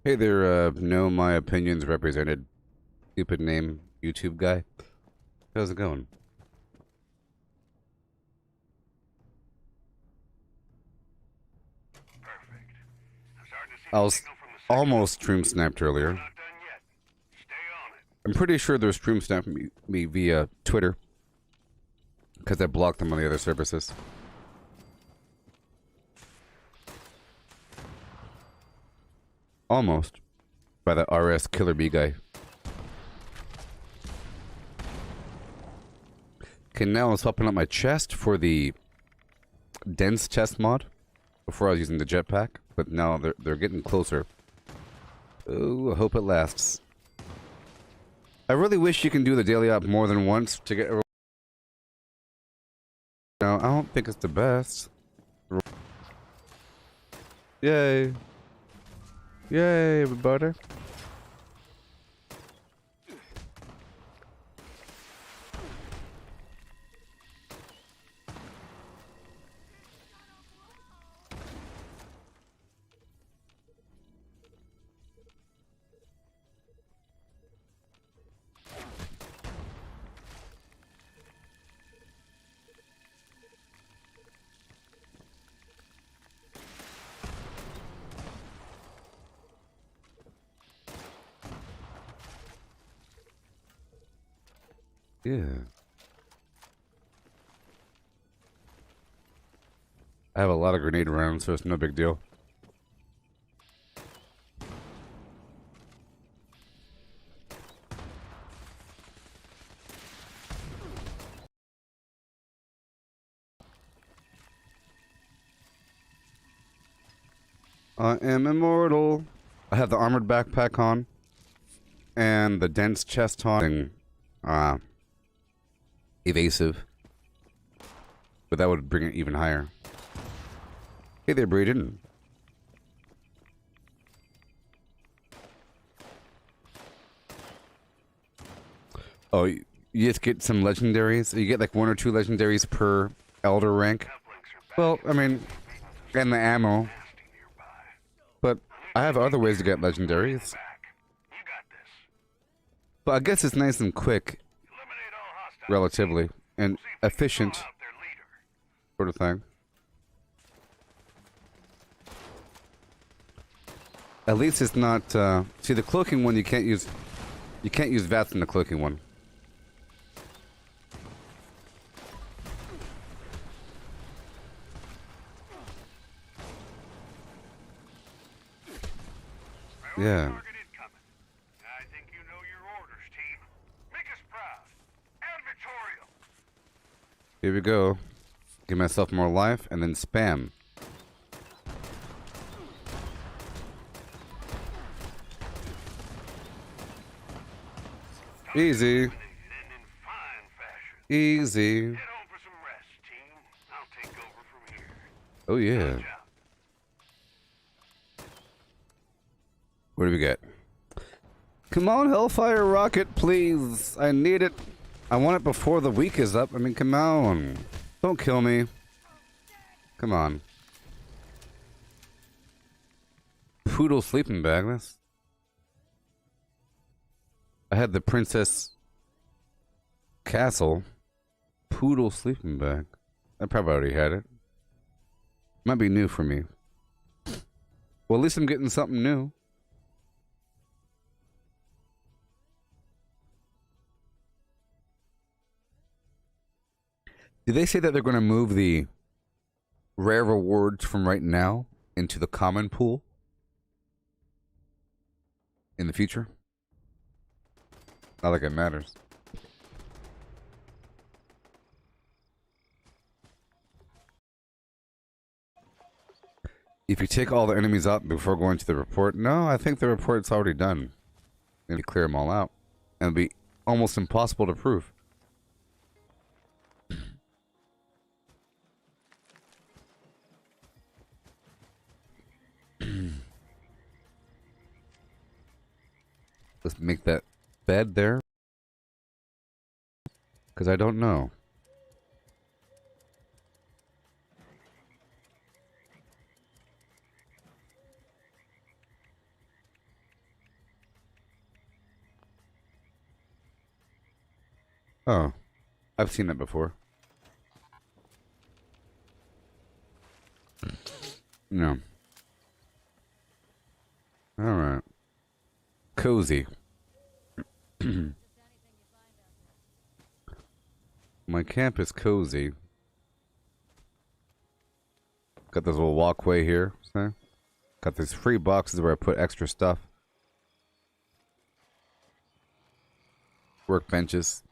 A: Hey there, no, my opinions represented. Stupid name, YouTube guy. How's it going?
H: Perfect. I'm starting to see
A: I
H: the
A: was
H: signal from the second
A: almost stream snapped earlier.
H: Not done yet. Stay on it.
A: I'm pretty sure they're stream snapping me via Twitter. Because I blocked them on the other services. Almost. By the RS Killer Bee guy. Okay, now I'm swapping up my chest for the dense chest mod. Before I was using the jetpack, but now they're getting closer. Oh, I hope it lasts. I really wish you can do the daily op more than once to get. No, I don't think it's the best. Yay! Yay, everybody! Yeah. I have a lot of grenade rounds, so it's no big deal. I am immortal. I have the armored backpack on. And the dense chest on. Evasive. But that would bring it even higher. Hey there, Braden. Oh, you just get some legendaries? You get like 1 or 2 legendaries per elder rank? Well, I mean, and the ammo. But I have other ways to get legendaries. But I guess it's nice and quick. Relatively. And efficient. Sort of thing. At least it's not, see the cloaking one you can't use VATS in the cloaking one. Yeah.
H: I think you know your orders, team. Make us proud. And victorious.
A: Here we go. Give myself more life and then spam. Easy. Easy.
H: Head home for some rest, team. I'll take over from here.
A: Oh yeah. What do we get? Come on, Hellfire Rocket, please. I need it. I want it before the week is up. I mean, come on. Don't kill me. Come on. Poodle sleeping bag. I had the Princess Castle. Poodle sleeping bag. I probably already had it. Might be new for me. Well, at least I'm getting something new. Did they say that they're going to move the rare rewards from right now into the common pool in the future? Not like it matters. If you take all the enemies out before going to the report, no, I think the report's already done. And you clear them all out. And it'll be almost impossible to prove. Let's make that bed there. Because I don't know. Oh, I've seen that before. No. Alright. Cozy. My camp is cozy. Got this little walkway here. See? Got these free boxes where I put extra stuff. Workbenches.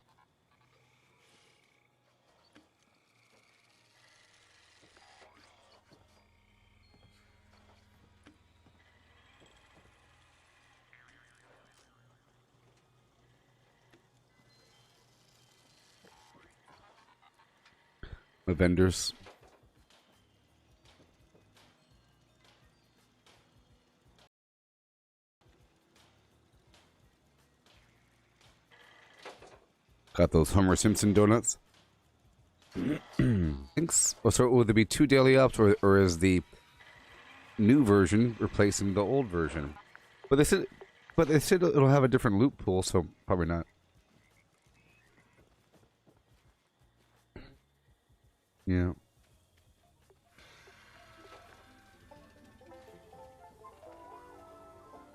A: My vendors. Got those Homer Simpson donuts. Thanks. Oh, so will there be 2 daily ops, or is the new version replacing the old version? But they said it'll have a different loot pool, so probably not. Yeah.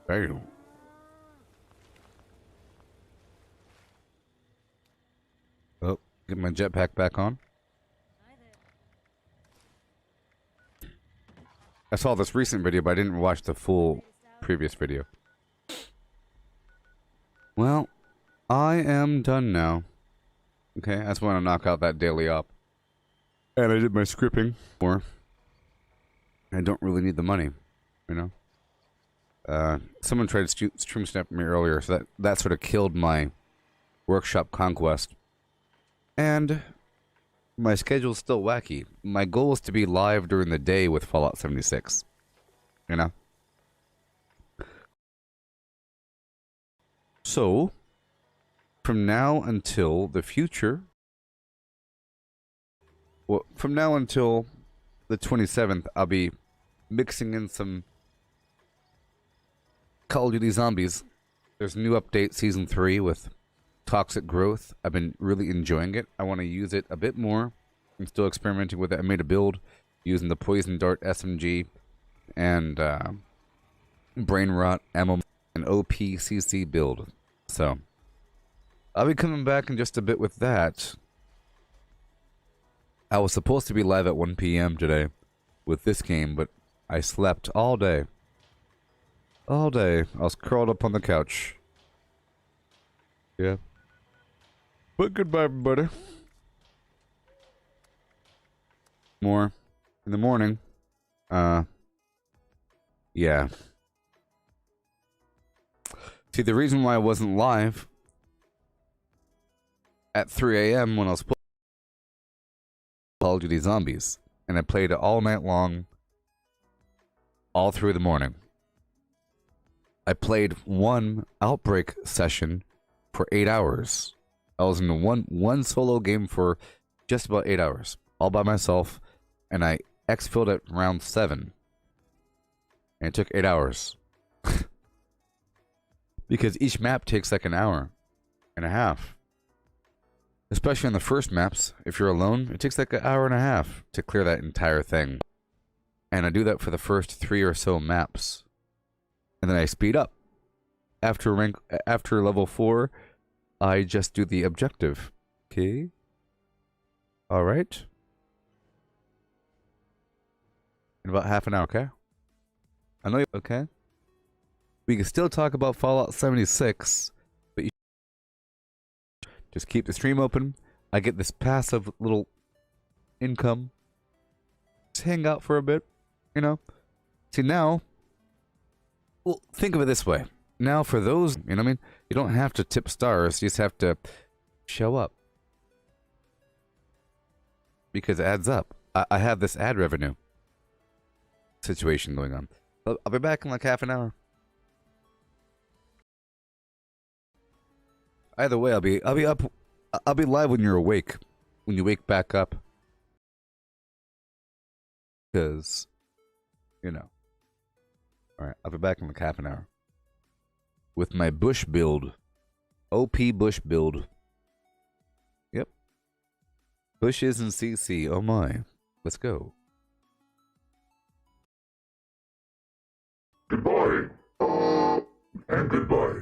A: Damn. Oh, get my jetpack back on. I saw this recent video, but I didn't watch the full previous video. Well, I am done now. Okay, I just want to knock out that daily op. And I did my scripting. Or I don't really need the money, you know? Someone tried to stream snap me earlier, so that sort of killed my workshop conquest. And my schedule's still wacky. My goal is to be live during the day with Fallout 76. You know? So, from now until the future, well, from now until the 27th, I'll be mixing in some Call of Duty Zombies. There's a new update, Season 3, with Toxic Growth. I've been really enjoying it. I want to use it a bit more. I'm still experimenting with it. I made a build using the Poison Dart SMG and Brain Rot ammo, an OPCC build. So, I'll be coming back in just a bit with that. I was supposed to be live at 1 p.m. today with this game, but I slept all day. All day. I was curled up on the couch. Yeah. But goodbye, everybody. More in the morning. Yeah. See, the reason why I wasn't live at 3 a.m. when I was playing Call of Duty Zombies, and I played it all night long, all through the morning. I played one Outbreak session for 8 hours. I was in one solo game for just about 8 hours, all by myself, and I exfilled at round 7. And it took 8 hours. Because each map takes like an hour and a half. Especially on the first maps, if you're alone, it takes like an hour and a half to clear that entire thing. And I do that for the first 3 or so maps. And then I speed up. After level 4, I just do the objective. Okay. Alright. In about half an hour, okay? I know you okay. We can still talk about Fallout 76, Just keep the stream open. I get this passive little income. Just hang out for a bit, you know. See, now, well, think of it this way. Now for those, you know what I mean? You don't have to tip stars. You just have to show up. Because it adds up. I have this ad revenue situation going on. I'll be back in like half an hour. Either way, I'll be up. I'll be live when you're awake. When you wake back up. Because, you know. Alright, I'll be back in like half an hour. With my bush build. OP bush build. Yep. Bushes and CC. Oh my. Let's go.
E: Goodbye. And goodbye.